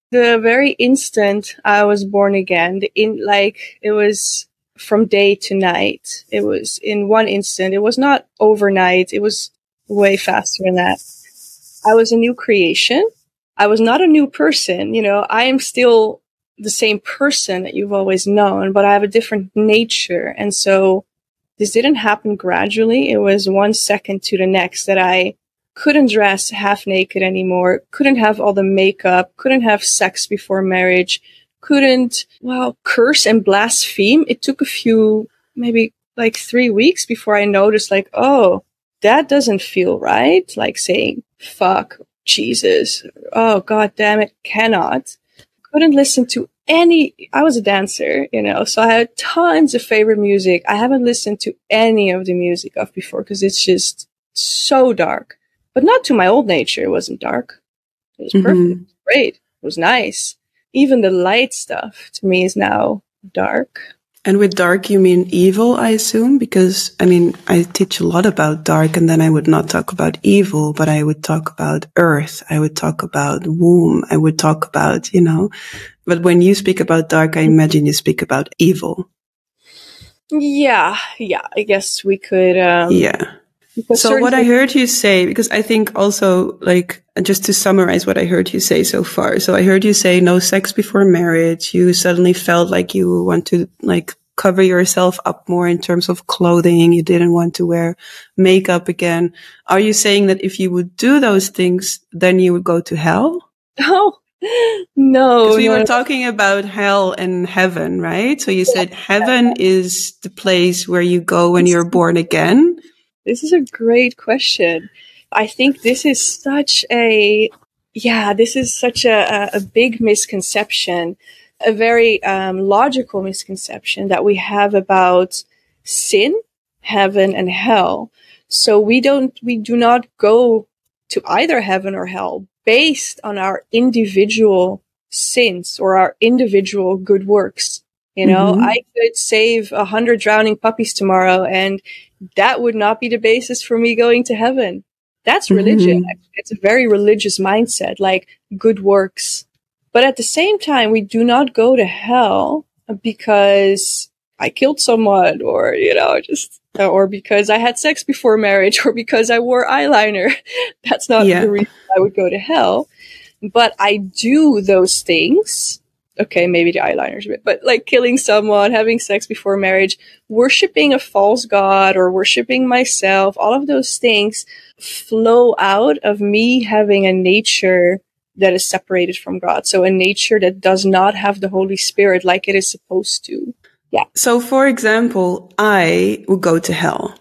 The very instant I was born again, it was from day to night. It was in one instant. It was not overnight. It was way faster than that. I was a new creation. I was not a new person. I am still the same person that you've always known, but I have a different nature. And so this didn't happen gradually. It was 1 second to the next that I couldn't dress half naked anymore, couldn't have all the makeup, couldn't have sex before marriage, couldn't, curse and blaspheme. It took a few, maybe like 3 weeks before I noticed like, oh, that doesn't feel right. Like saying, fuck, Jesus, oh, God damn it, cannot. Couldn't listen to I was a dancer, so I had tons of favorite music. I haven't listened to any of the music of before because it's just so dark. But not to my old nature. It wasn't dark. It was perfect. It was great. It was nice. Even the light stuff to me is now dark. And with dark, you mean evil, I assume? Because, I teach a lot about dark, and then I would not talk about evil, but I would talk about earth. I would talk about womb. I would talk about, But when you speak about dark, I imagine you speak about evil. Yeah, I guess we could. So what I heard you say, because I think also, just to summarize what I heard you say so far. So I heard you say no sex before marriage. You suddenly felt like you want to cover yourself up more in terms of clothing. You didn't want to wear makeup again. Are you saying that if you would do those things, then you would go to hell? Oh, no. Because we were talking about hell and heaven, right? So you said heaven is the place where you go when you're born again. This is a great question. I think this is such a big misconception, a very logical misconception that we have about sin, heaven, and hell. So we do not go to either heaven or hell based on our individual sins or our individual good works. You know, I could save 100 drowning puppies tomorrow, and that would not be the basis for me going to heaven. That's religion. It's a very religious mindset, like good works. But at the same time, we do not go to hell because I killed someone, or, or because I had sex before marriage, or because I wore eyeliner. That's not the reason I would go to hell. But I do those things. Okay, maybe the eyeliner's a bit, but like killing someone, having sex before marriage, worshipping a false god, or worshipping myself, all of those things flow out of me having a nature that is separated from God. So a nature that does not have the Holy Spirit like it is supposed to. Yeah. So for example, I will go to hell.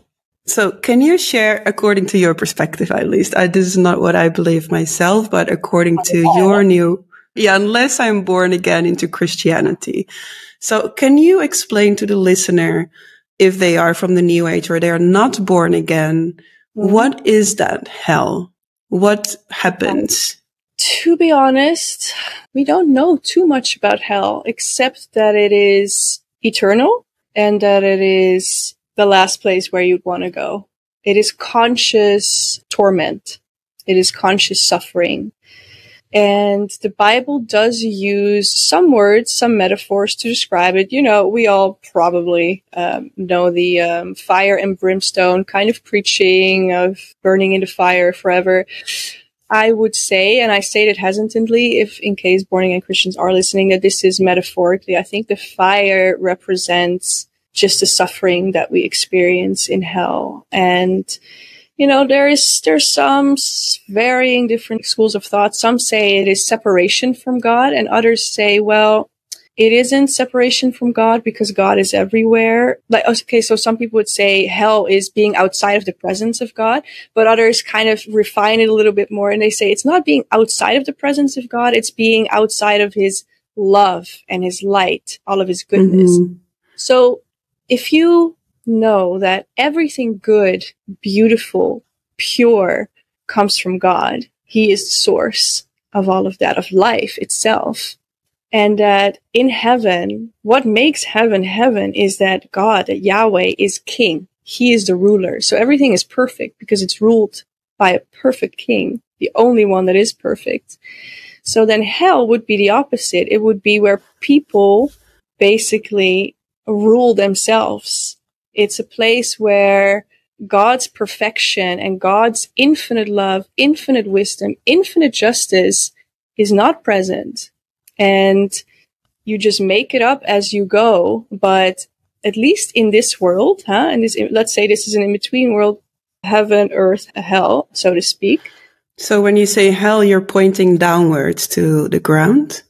So can you share, according to your perspective at least, this is not what I believe myself, but according to your unless I'm born again into Christianity. So can you explain to the listener, if they are from the New Age or they are not born again, what is that hell? What happens? To be honest, we don't know too much about hell, except that it is eternal and that it is the last place where you'd want to go. It is conscious torment. It is conscious suffering. And the Bible does use some words, some metaphors to describe it. You know, we all probably know the fire and brimstone kind of preaching of burning in the fire forever. I would say, and I say it hesitantly, if in case born again Christians are listening, that this is metaphorically. I think the fire represents just the suffering that we experience in hell. And you know, there's some varying different schools of thought. Some say it is separation from God, and others say, well, it isn't separation from God because God is everywhere. Like, okay, so some people would say hell is being outside of the presence of God, but others kind of refine it a little bit more, and they say it's not being outside of the presence of God, it's being outside of his love and his light, all of his goodness. So if you know that everything good, beautiful, pure comes from God. He is the source of all of that, of life itself. And that in heaven, what makes heaven heaven is that God, that Yahweh, is king. He is the ruler. So everything is perfect because it's ruled by a perfect king, the only one that is perfect. So then hell would be the opposite. It would be where people basically rule themselves. It's a place where God's perfection and God's infinite love, infinite wisdom, infinite justice is not present. And you just make it up as you go. But at least in this world, let's say this is an in-between world, heaven, earth, hell, so to speak. So when you say hell, you're pointing downwards to the ground?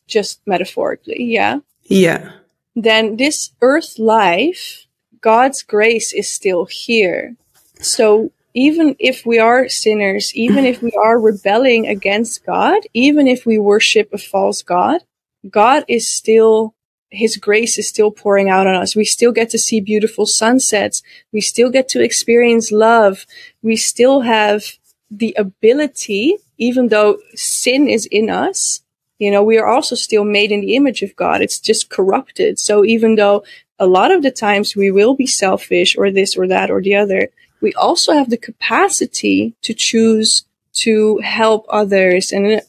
Just metaphorically, yeah. Yeah. Then this earth life, God's grace is still here. So even if we are sinners, even if we are rebelling against God, even if we worship a false God, God is still, his grace is still pouring out on us. We still get to see beautiful sunsets. We still get to experience love. We still have the ability, even though sin is in us, you know, we are also still made in the image of God. It's just corrupted. So even though a lot of the times we will be selfish or this or that or the other, we also have the capacity to choose to help others. And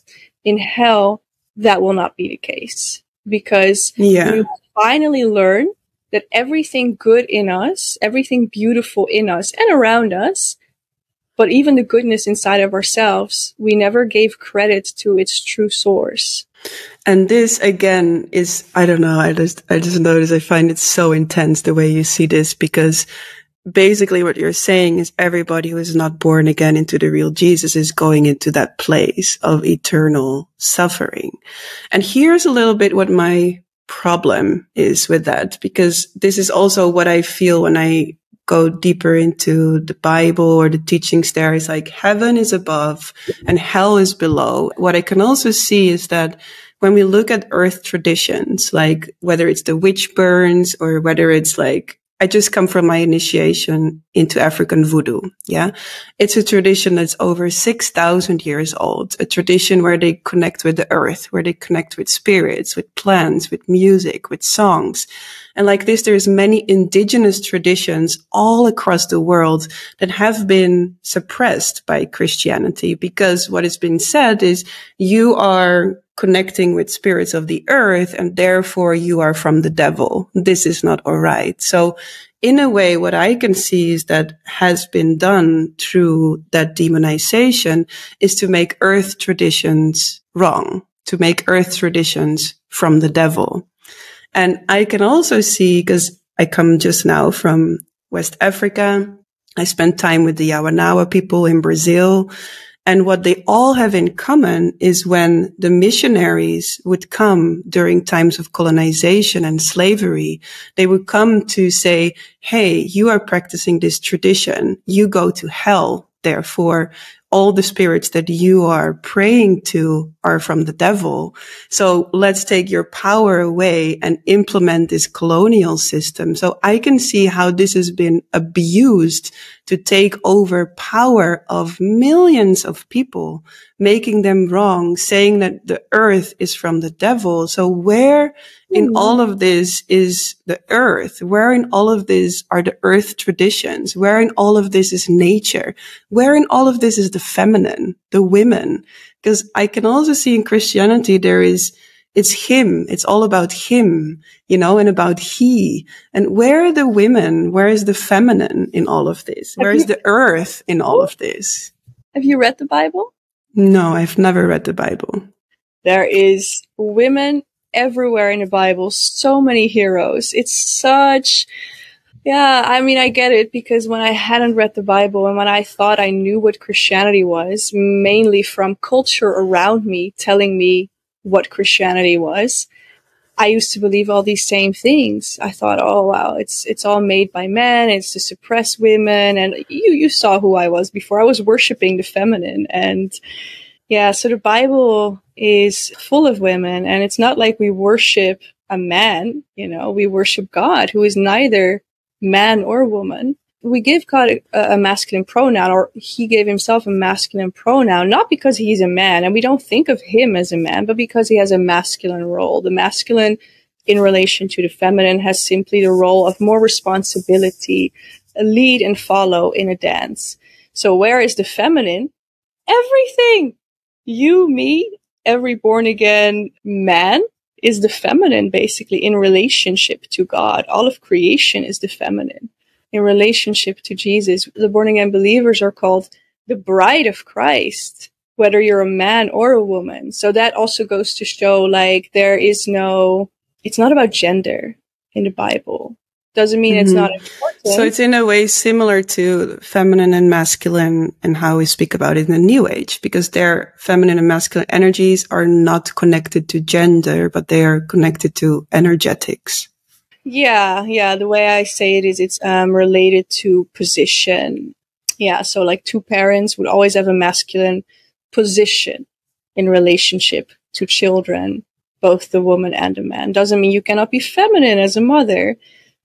in hell, that will not be the case, because we finally learn that everything good in us, everything beautiful in us and around us, but even the goodness inside of ourselves, we never gave credit to its true source. And this again is, I don't know, I just notice, I find it so intense the way you see this, because basically what you're saying is everybody who is not born again into the real Jesus is going into that place of eternal suffering. And here's a little bit what my problem is with that, because this is also what I feel when I go deeper into the Bible or the teachings there, is like heaven is above and hell is below. What I can also see is that when we look at earth traditions, like whether it's the witch burns or whether it's like, I just come from my initiation into African voodoo. Yeah. It's a tradition that's over 6,000 years old, a tradition where they connect with the earth, where they connect with spirits, with plants, with music, with songs. And like this, there's many indigenous traditions all across the world that have been suppressed by Christianity, because what has been said is you are connecting with spirits of the earth and therefore you are from the devil. This is not all right. So in a way, what I can see is that has been done through that demonization is to make earth traditions wrong, to make earth traditions from the devil. And I can also see, because I come just now from West Africa, I spent time with the Yawanawa people in Brazil. And what they all have in common is when the missionaries would come during times of colonization and slavery, they would come to say, hey, you are practicing this tradition. You go to hell. Therefore, all the spirits that you are praying to are from the devil. So let's take your power away and implement this colonial system. So I can see how this has been abused to take over power of millions of people, making them wrong, saying that the earth is from the devil. So where in all of this is the earth? Where in all of this are the earth traditions? Where in all of this is nature? Where in all of this is the feminine, the women? Because I can also see in Christianity, it's him. It's all about him, and about he. And where are the women? Where is the feminine in all of this? Where is the earth in all of this? Have you read the Bible? No, I've never read the Bible. There is women everywhere in the Bible, so many heroes. It's such, I get it, because when I hadn't read the Bible and when I thought I knew what Christianity was, mainly from culture around me telling me what Christianity was, I used to believe all these same things. I thought, oh wow, it's all made by men, it's to suppress women, and you saw who I was before. I was worshiping the feminine, and so the Bible is full of women, and it's not like we worship a man, we worship God, who is neither man or woman. We give God a masculine pronoun, or he gave himself a masculine pronoun, not because he's a man, and we don't think of him as a man, but because he has a masculine role. The masculine in relation to the feminine has simply the role of more responsibility, lead and follow in a dance. So where is the feminine? Everything. You, me, every born again man is the feminine, basically, in relationship to God. All of creation is the feminine. In relationship to Jesus, the born again believers are called the bride of Christ, whether you're a man or a woman. So that also goes to show, it's not about gender in the Bible. Doesn't mean it's not important. So it's in a way similar to feminine and masculine and how we speak about it in the New Age, because their feminine and masculine energies are not connected to gender, but they are connected to energetics. Yeah. The way I say it is it's related to position. Yeah, so like two parents would always have a masculine position in relationship to children, both the woman and the man. Doesn't mean you cannot be feminine as a mother,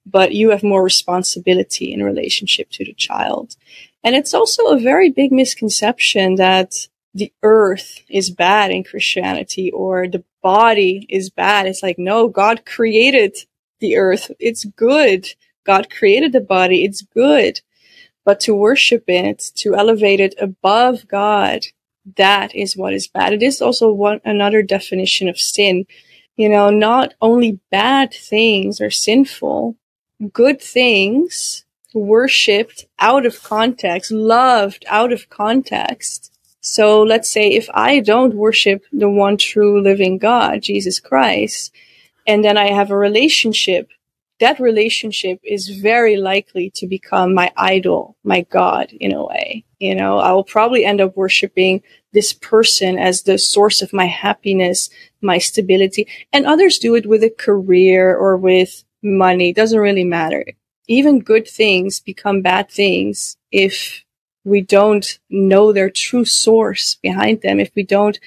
but you have more responsibility in relationship to the child. And it's also a very big misconception that the earth is bad in Christianity, or the body is bad. It's like, no, God created the earth. It's good. God created the body. It's good. But to worship it, to elevate it above God, that is what is bad. It is also another definition of sin. Not only bad things are sinful, good things worshipped out of context, loved out of context. So let's say if I don't worship the one true living God, Jesus Christ, and then I have a relationship, that relationship is very likely to become my idol, my God, in a way. I will probably end up worshiping this person as the source of my happiness, my stability. And others do it with a career or with money. It doesn't really matter. even good things become bad things if we don't know their true source behind them, if we don't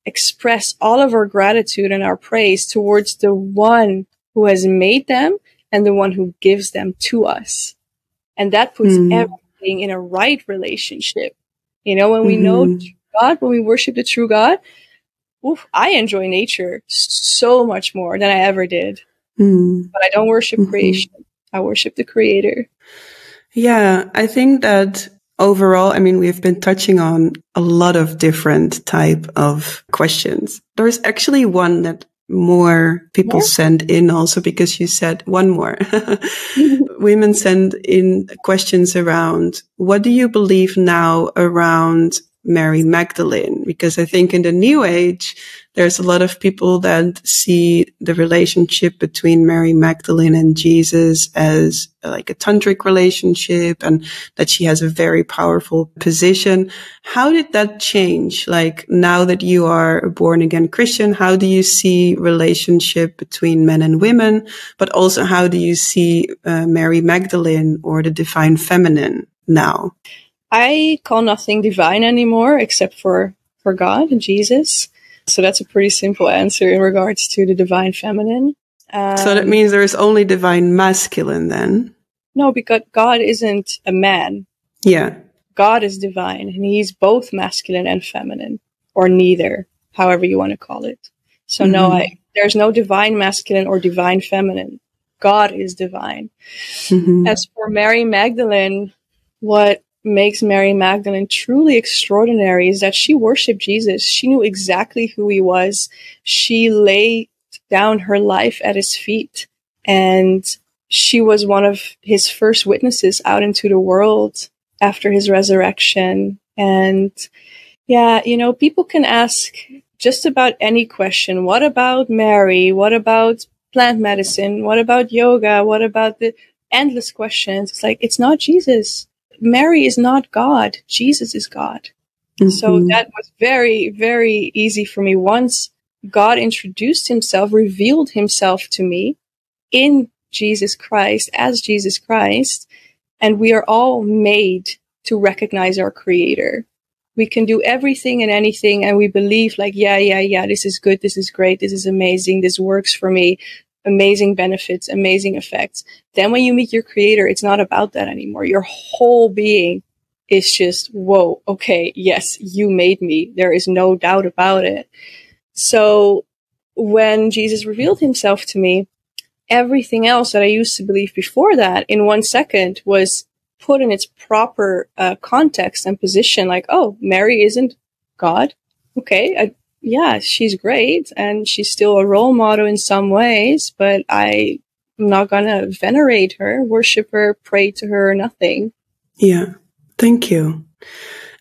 express all of our gratitude and our praise towards the one who has made them and the one who gives them to us. And that puts everything in a right relationship. You know, when we know the true God, when we worship the true God, I enjoy nature so much more than I ever did. But I don't worship creation. I worship the Creator. Yeah, I think that overall, I mean, we've been touching on a lot of different type of questions. There's actually one that more people send in also, because you said one more. Women send in questions around, what do you believe now around Mary Magdalene? Because I think in the New Age, there's a lot of people that see the relationship between Mary Magdalene and Jesus as like a tantric relationship, and that she has a very powerful position. How did that change? Like, now that you are a born again Christian, how do you see relationship between men and women? But also, how do you see Mary Magdalene or the divine feminine now? I call nothing divine anymore except for God and Jesus. So that's a pretty simple answer in regards to the divine feminine. So that means there is only divine masculine then? No, because God isn't a man. Yeah. God is divine, and he's both masculine and feminine, or neither, however you want to call it. So no, there's no divine masculine or divine feminine. God is divine. As for Mary Magdalene, what makes Mary Magdalene truly extraordinary is that she worshiped Jesus. She knew exactly who he was. She laid down her life at his feet, and she was one of his first witnesses out into the world after his resurrection. And yeah, you know, people can ask just about any question. What about Mary? What about plant medicine? What about yoga? What about the endless questions? It's like, it's not Jesus. Mary is not God. Jesus is God. So that was very, very easy for me. Once God introduced himself, revealed himself to me in Jesus Christ, as Jesus Christ, and we are all made to recognize our Creator. We can do everything and anything, and we believe like, yeah, this is good, this is great, this is amazing, this works for me, amazing benefits, amazing effects. Then when you meet your Creator, it's not about that anymore. Your whole being is just, whoa, okay, yes, you made me. There is no doubt about it. So when Jesus revealed himself to me, everything else that I used to believe before that in 1 second was put in its proper context and position. Like, oh, Mary isn't God. Okay, yeah, she's great, and she's still a role model in some ways, but I'm not going to venerate her, worship her, pray to her, or nothing. Yeah, thank you.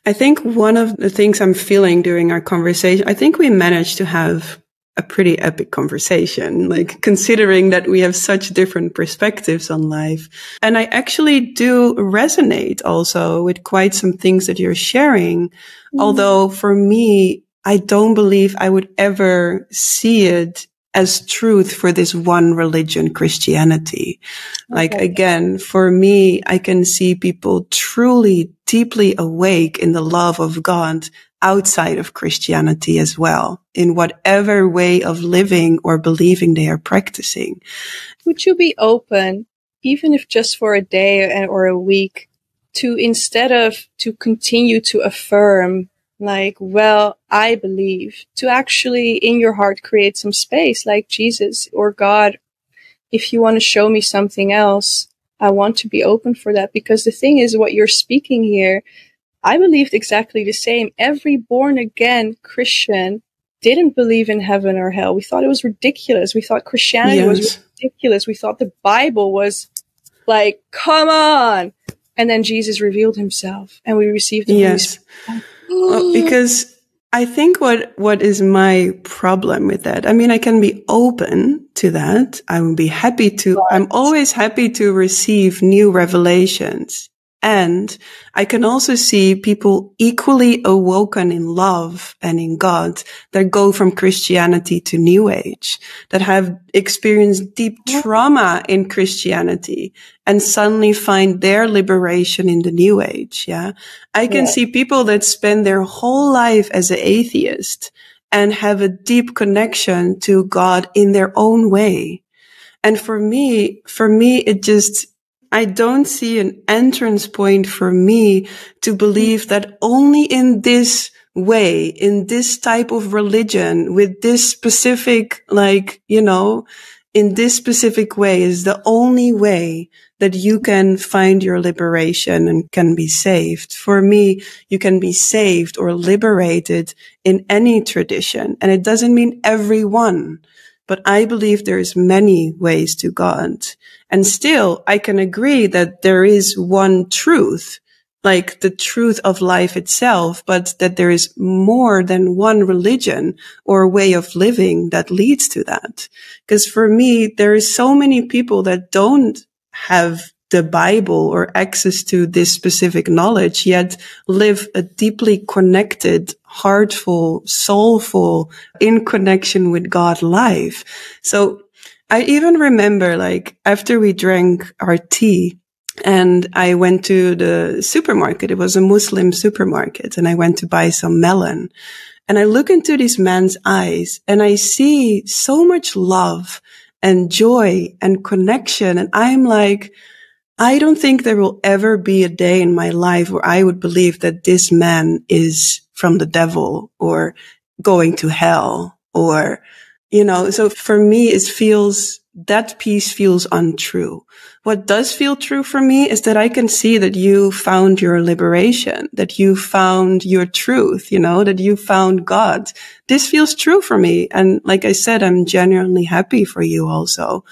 I think one of the things I'm feeling during our conversation, I think we managed to have a pretty epic conversation, like considering that we have such different perspectives on life. And I actually do resonate also with quite some things that you're sharing. Although for me, I don't believe I would ever see it as truth for this one religion, Christianity. Like, again, for me, I can see people truly deeply awake in the love of God outside of Christianity as well, in whatever way of living or believing they are practicing. Would you be open, even if just for a day or a week, to instead of to continue to affirm, like, well, I believe, to actually in your heart create some space, like Jesus or God, if you want to show me something else, I want to be open for that. Because the thing is, what you're speaking here, I believed exactly the same. Every born again Christian didn't believe in heaven or hell. We thought it was ridiculous. We thought Christianity was ridiculous. We thought the Bible was like, come on. And then Jesus revealed himself and we received the Holy Spirit. Well, because I think what is my problem with that? I mean, I can be open to that. I would be happy to, I'm always happy to receive new revelations. And I can also see people equally awoken in love and in God that go from Christianity to New Age, that have experienced deep trauma in Christianity and suddenly find their liberation in the New Age. Yeah. I can see people that spend their whole life as an atheist and have a deep connection to God in their own way. And for me, I don't see an entrance point for me to believe that only in this way, in this type of religion, with this specific, in this specific way is the only way that you can find your liberation and can be saved. For me, you can be saved or liberated in any tradition. And it doesn't mean every one. But I believe there's many ways to God. And still, I can agree that there is one truth, like the truth of life itself, but that there is more than one religion or way of living that leads to that. Because for me, there is so many people that don't have the Bible or access to this specific knowledge, yet live a deeply connected, heartful, soulful, in connection with God life. So I even remember, like, after we drank our tea and I went to the supermarket, it was a Muslim supermarket, and I went to buy some melon. And I look into this man's eyes and I see so much love and joy and connection. And I'm like, I don't think there will ever be a day in my life where I would believe that this man is from the devil or going to hell or, so for me, that piece feels untrue. What does feel true for me is that I can see that you found your liberation, that you found your truth, that you found God. This feels true for me. And like I said, I'm genuinely happy for you also.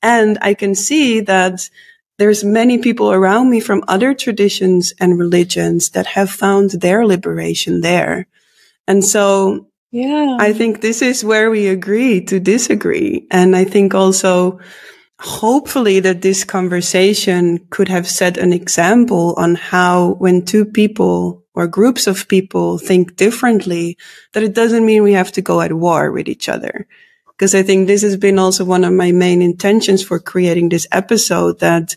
And I can see that there's many people around me from other traditions and religions that have found their liberation there. And so I think this is where we agree to disagree. And I think also, hopefully, that this conversation could have set an example on how when two people or groups of people think differently, that it doesn't mean we have to go at war with each other. Because I think this has been also one of my main intentions for creating this episode that,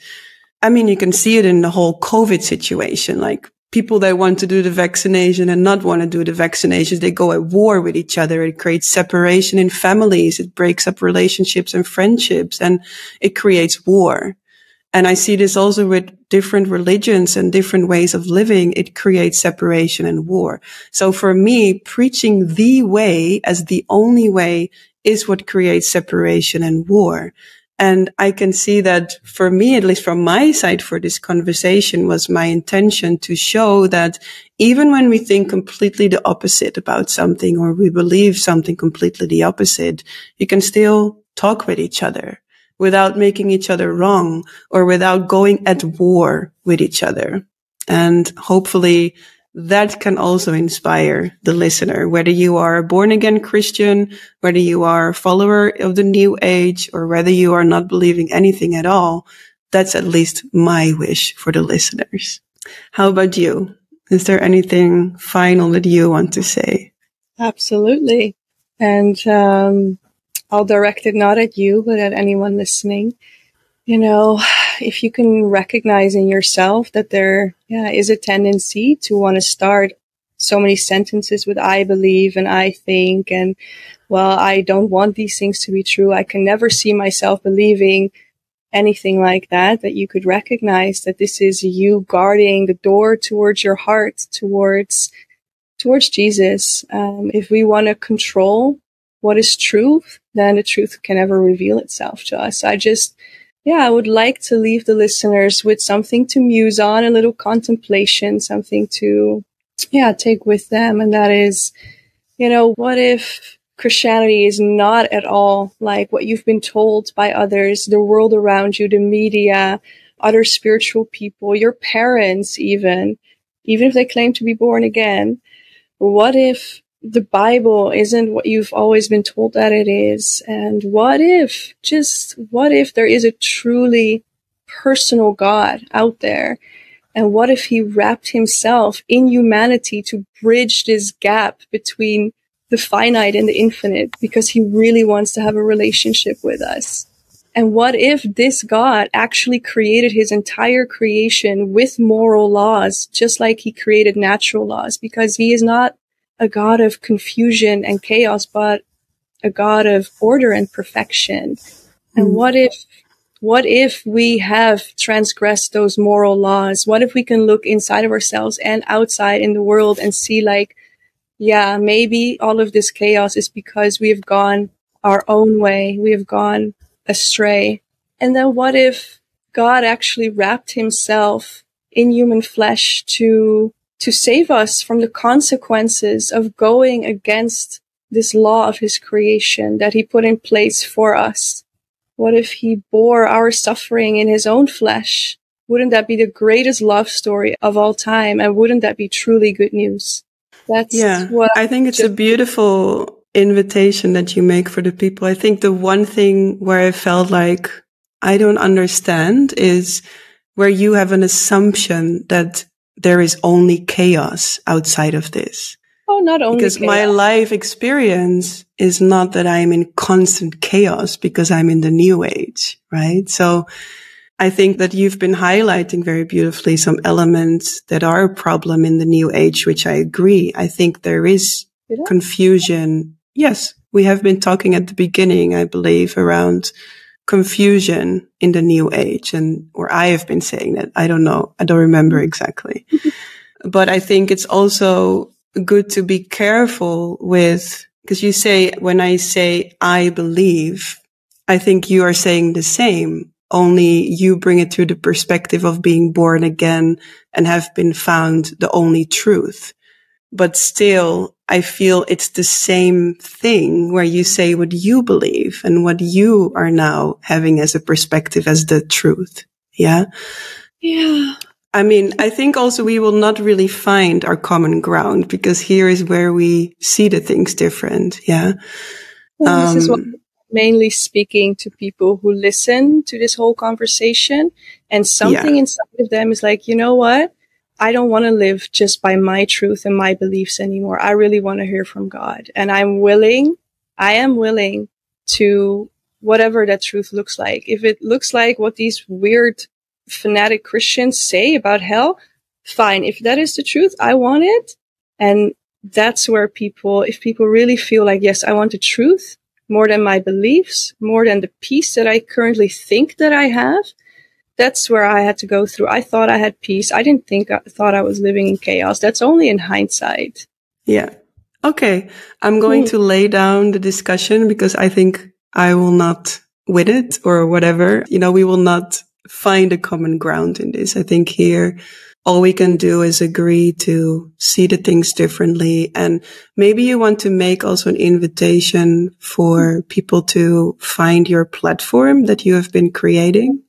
you can see it in the whole COVID situation, like people that want to do the vaccination and not want to do the vaccinations, they go at war with each other. It creates separation in families. It breaks up relationships and friendships, and it creates war. And I see this also with different religions and different ways of living. It creates separation and war. So for me, preaching the way as the only way is what creates separation and war. And I can see that for me, at least from my side for this conversation, was my intention to show that even when we think completely the opposite about something or we believe something completely the opposite, you can still talk with each other without making each other wrong or without going at war with each other. And hopefully that can also inspire the listener, whether you are a born again Christian, whether you are a follower of the New Age, or whether you are not believing anything at all. That's at least my wish for the listeners. How about you? Is there anything final that you want to say? Absolutely. And I'll direct it not at you, but at anyone listening. If you can recognize in yourself that there is a tendency to want to start so many sentences with I believe and I think and, well, I don't want these things to be true. I can never see myself believing anything like that you could recognize that this is you guarding the door towards your heart, towards Jesus. If we want to control what is truth, then the truth can never reveal itself to us. I would like to leave the listeners with something to muse on, a little contemplation, something to, take with them. And that is, what if Christianity is not at all like what you've been told by others, the world around you, the media, other spiritual people, your parents, even if they claim to be born again? What if the Bible isn't what you've always been told that it is? And what if there is a truly personal God out there And what if he wrapped himself in humanity to bridge this gap between the finite and the infinite, because he really wants to have a relationship with us? And what if this God actually created his entire creation with moral laws, just like he created natural laws? Because he is not a God of confusion and chaos, but a God of order and perfection. And what if we have transgressed those moral laws? What if we can look inside of ourselves and outside in the world and see, like, yeah, maybe all of this chaos is because we have gone our own way. We have gone astray. And then what if God actually wrapped himself in human flesh to save us from the consequences of going against this law of his creation that he put in place for us? What if he bore our suffering in his own flesh? Wouldn't that be the greatest love story of all time? And wouldn't that be truly good news? That's what I think it's a beautiful invitation that you make for the people. I think the one thing where I felt like I don't understand is where you have an assumption that there is only chaos outside of this. Oh, not only because chaos. My life experience is not that I'm in constant chaos because I'm in the new age, right? So I think that you've been highlighting very beautifully some elements that are a problem in the new age, which I agree. I think there is confusion. Yes, we have been talking at the beginning, I believe, around confusion in the new age, or I have been saying that. I don't know. I don't remember exactly. But I think it's also good to be careful with, because you say, when I say I believe, I think you are saying the same, only you bring it through the perspective of being born again and have been found the only truth. But still, I feel it's the same thing where you say what you believe and what you are now having as a perspective as the truth. Yeah. Yeah. I mean, I think also we will not really find our common ground because here is where we see the things different. Yeah. Well, this is what I'm mainly speaking to people who listen to this whole conversation, and something inside of them is like, you know what? I don't want to live just by my truth and my beliefs anymore. I really want to hear from God, and I am willing to whatever that truth looks like. If it looks like what these weird fanatic Christians say about hell, fine. If that is the truth, I want it. And that's where if people really feel like, yes, I want the truth more than my beliefs, more than the peace that I currently think that I have, that's where I had to go through. I thought I had peace. I thought I was living in chaos. That's only in hindsight. Yeah. Okay. I'm going to lay down the discussion because I think I will not win it or whatever. We will not find a common ground in this. I think here all we can do is agree to see the things differently. And maybe you want to make also an invitation for people to find your platform that you have been creating.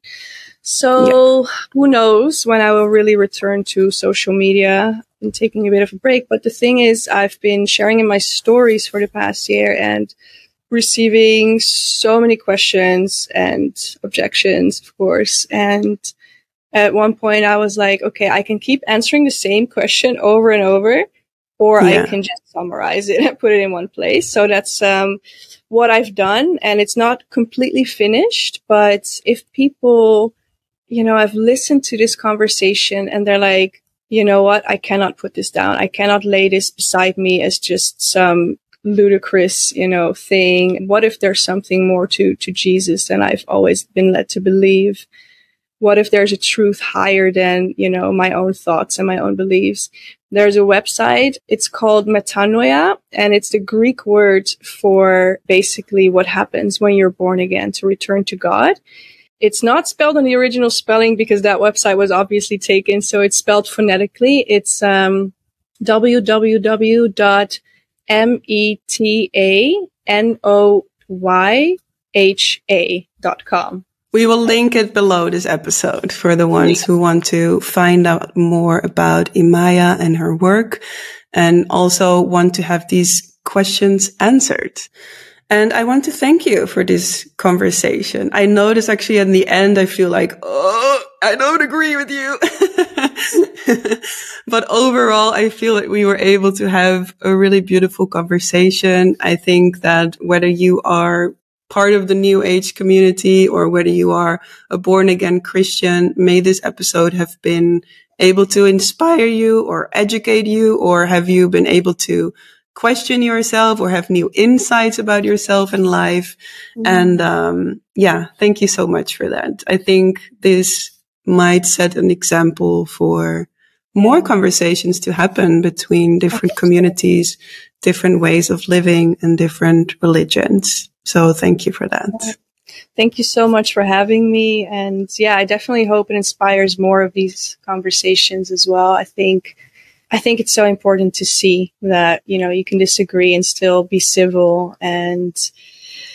So who knows when I will really return to social media. I'm taking a bit of a break. But the thing is, I've been sharing in my stories for the past year and receiving so many questions and objections, of course. And at one point I was like, okay, I can keep answering the same question over and over, or I can just summarize it and put it in one place. So that's what I've done. And it's not completely finished, but if people, I've listened to this conversation and they're like, you know what? I cannot put this down. I cannot lay this beside me as just some ludicrous, thing. What if there's something more to Jesus than I've always been led to believe? What if there's a truth higher than, my own thoughts and my own beliefs? There's a website. It's called metanoia, and it's the Greek word for basically what happens when you're born again, to return to God. It's not spelled in the original spelling because that website was obviously taken. So it's spelled phonetically. It's metanoyha.com. We will link it below this episode for the ones who want to find out more about Imaya and her work and also want to have these questions answered. And I want to thank you for this conversation. I noticed actually in the end, I feel like, I don't agree with you. But overall, I feel that we were able to have a really beautiful conversation. I think that whether you are part of the New Age community or whether you are a born again Christian, may this episode have been able to inspire you or educate you, or have you been able to question yourself or have new insights about yourself in life. And thank you so much for that. I think this might set an example for more conversations to happen between different communities, different ways of living, and different religions. So thank you for that. Thank you so much for having me. And yeah, I definitely hope it inspires more of these conversations as well. I think it's so important to see that, you know, you can disagree and still be civil. And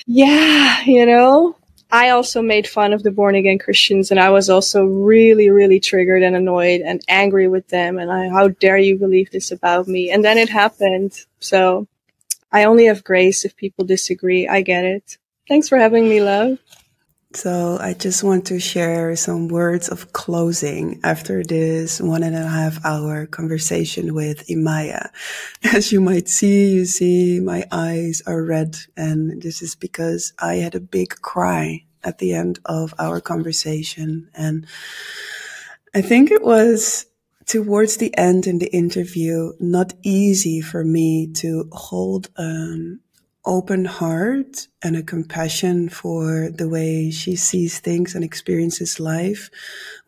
yeah, you know, I also made fun of the born again Christians, and I was also really, really triggered and annoyed and angry with them. And how dare you believe this about me? And then it happened. So I only have grace if people disagree. I get it. Thanks for having me, love. So I just want to share some words of closing after this 1.5 hour conversation with Imaya. As you might see, you see my eyes are red, and this is because I had a big cry at the end of our conversation. And I think it was towards the end in the interview not easy for me to hold open heart and a compassion for the way she sees things and experiences life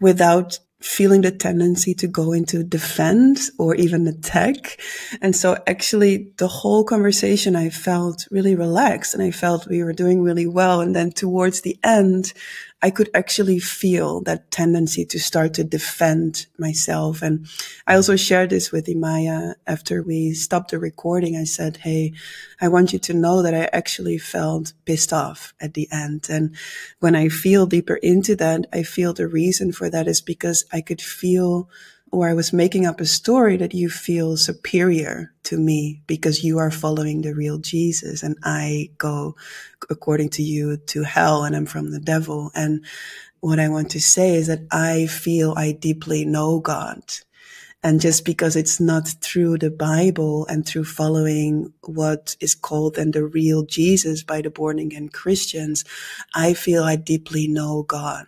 without feeling the tendency to go into defense or even attack. And so actually the whole conversation, I felt really relaxed and I felt we were doing really well. And then towards the end, I could actually feel that tendency to start to defend myself. And I also shared this with Imaya after we stopped the recording. I said, hey, I want you to know that I actually felt pissed off at the end. And when I feel deeper into that, I feel the reason for that is because I could feel, or I was making up a story that you feel superior to me because you are following the real Jesus and I go, according to you, to hell and I'm from the devil. And what I want to say is that I feel I deeply know God. And just because it's not through the Bible and through following what is called then the real Jesus by the born again Christians, I feel I deeply know God.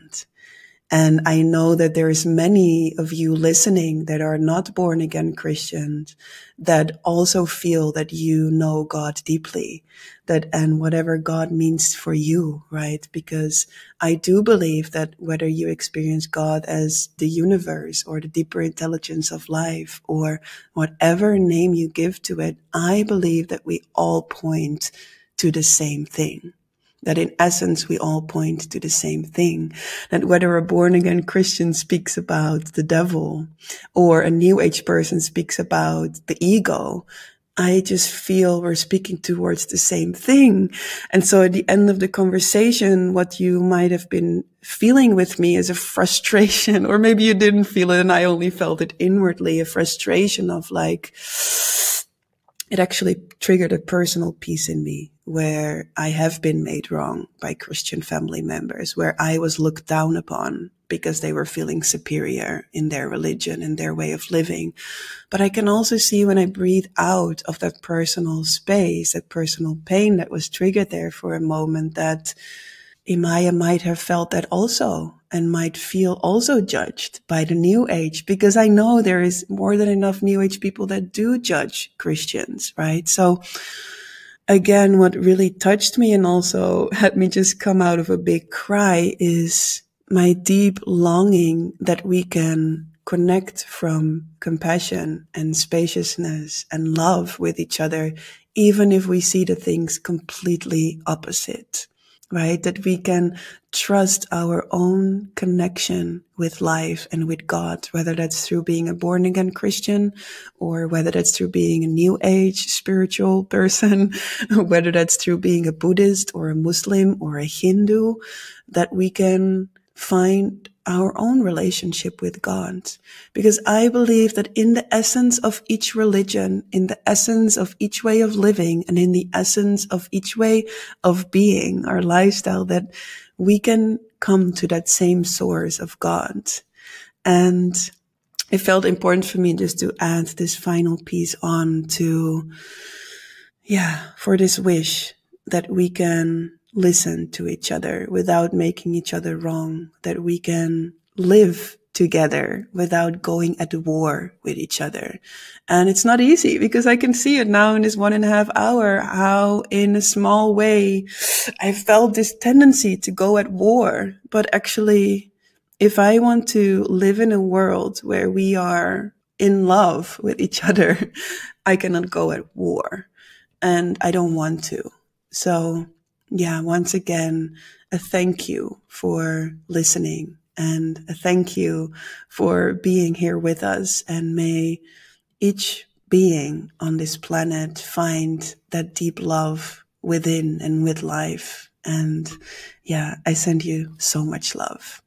And I know that there's many of you listening that are not born again Christians that also feel that you know God deeply, that, and whatever God means for you, right? Because I do believe that whether you experience God as the universe or the deeper intelligence of life or whatever name you give to it, I believe that we all point to the same thing. That in essence, we all point to the same thing. That whether a born again Christian speaks about the devil or a new age person speaks about the ego, I just feel we're speaking towards the same thing. And so at the end of the conversation, what you might have been feeling with me is a frustration, or maybe you didn't feel it and I only felt it inwardly, a frustration of like, it actually triggered a personal piece in me where I have been made wrong by Christian family members, where I was looked down upon because they were feeling superior in their religion and their way of living. But I can also see when I breathe out of that personal space, that personal pain that was triggered there for a moment, that Imaya might have felt that also and might feel also judged by the New Age, because I know there is more than enough New Age people that do judge Christians, right? So again, what really touched me and also had me just come out of a big cry is my deep longing that we can connect from compassion and spaciousness and love with each other, even if we see the things completely opposite. Right? That we can trust our own connection with life and with God, whether that's through being a born again Christian or whether that's through being a new age spiritual person, whether that's through being a Buddhist or a Muslim or a Hindu, that we can find our own relationship with God. Because I believe that in the essence of each religion, in the essence of each way of living, and in the essence of each way of being, our lifestyle, that we can come to that same source of God. And it felt important for me just to add this final piece on to, for this wish that we can listen to each other without making each other wrong, that we can live together without going at war with each other. And it's not easy, because I can see it now in this 1.5 hours, how in a small way I felt this tendency to go at war. But actually, if I want to live in a world where we are in love with each other, I cannot go at war. And I don't want to. So once again, a thank you for listening, and a thank you for being here with us. And may each being on this planet find that deep love within and with life. And I send you so much love.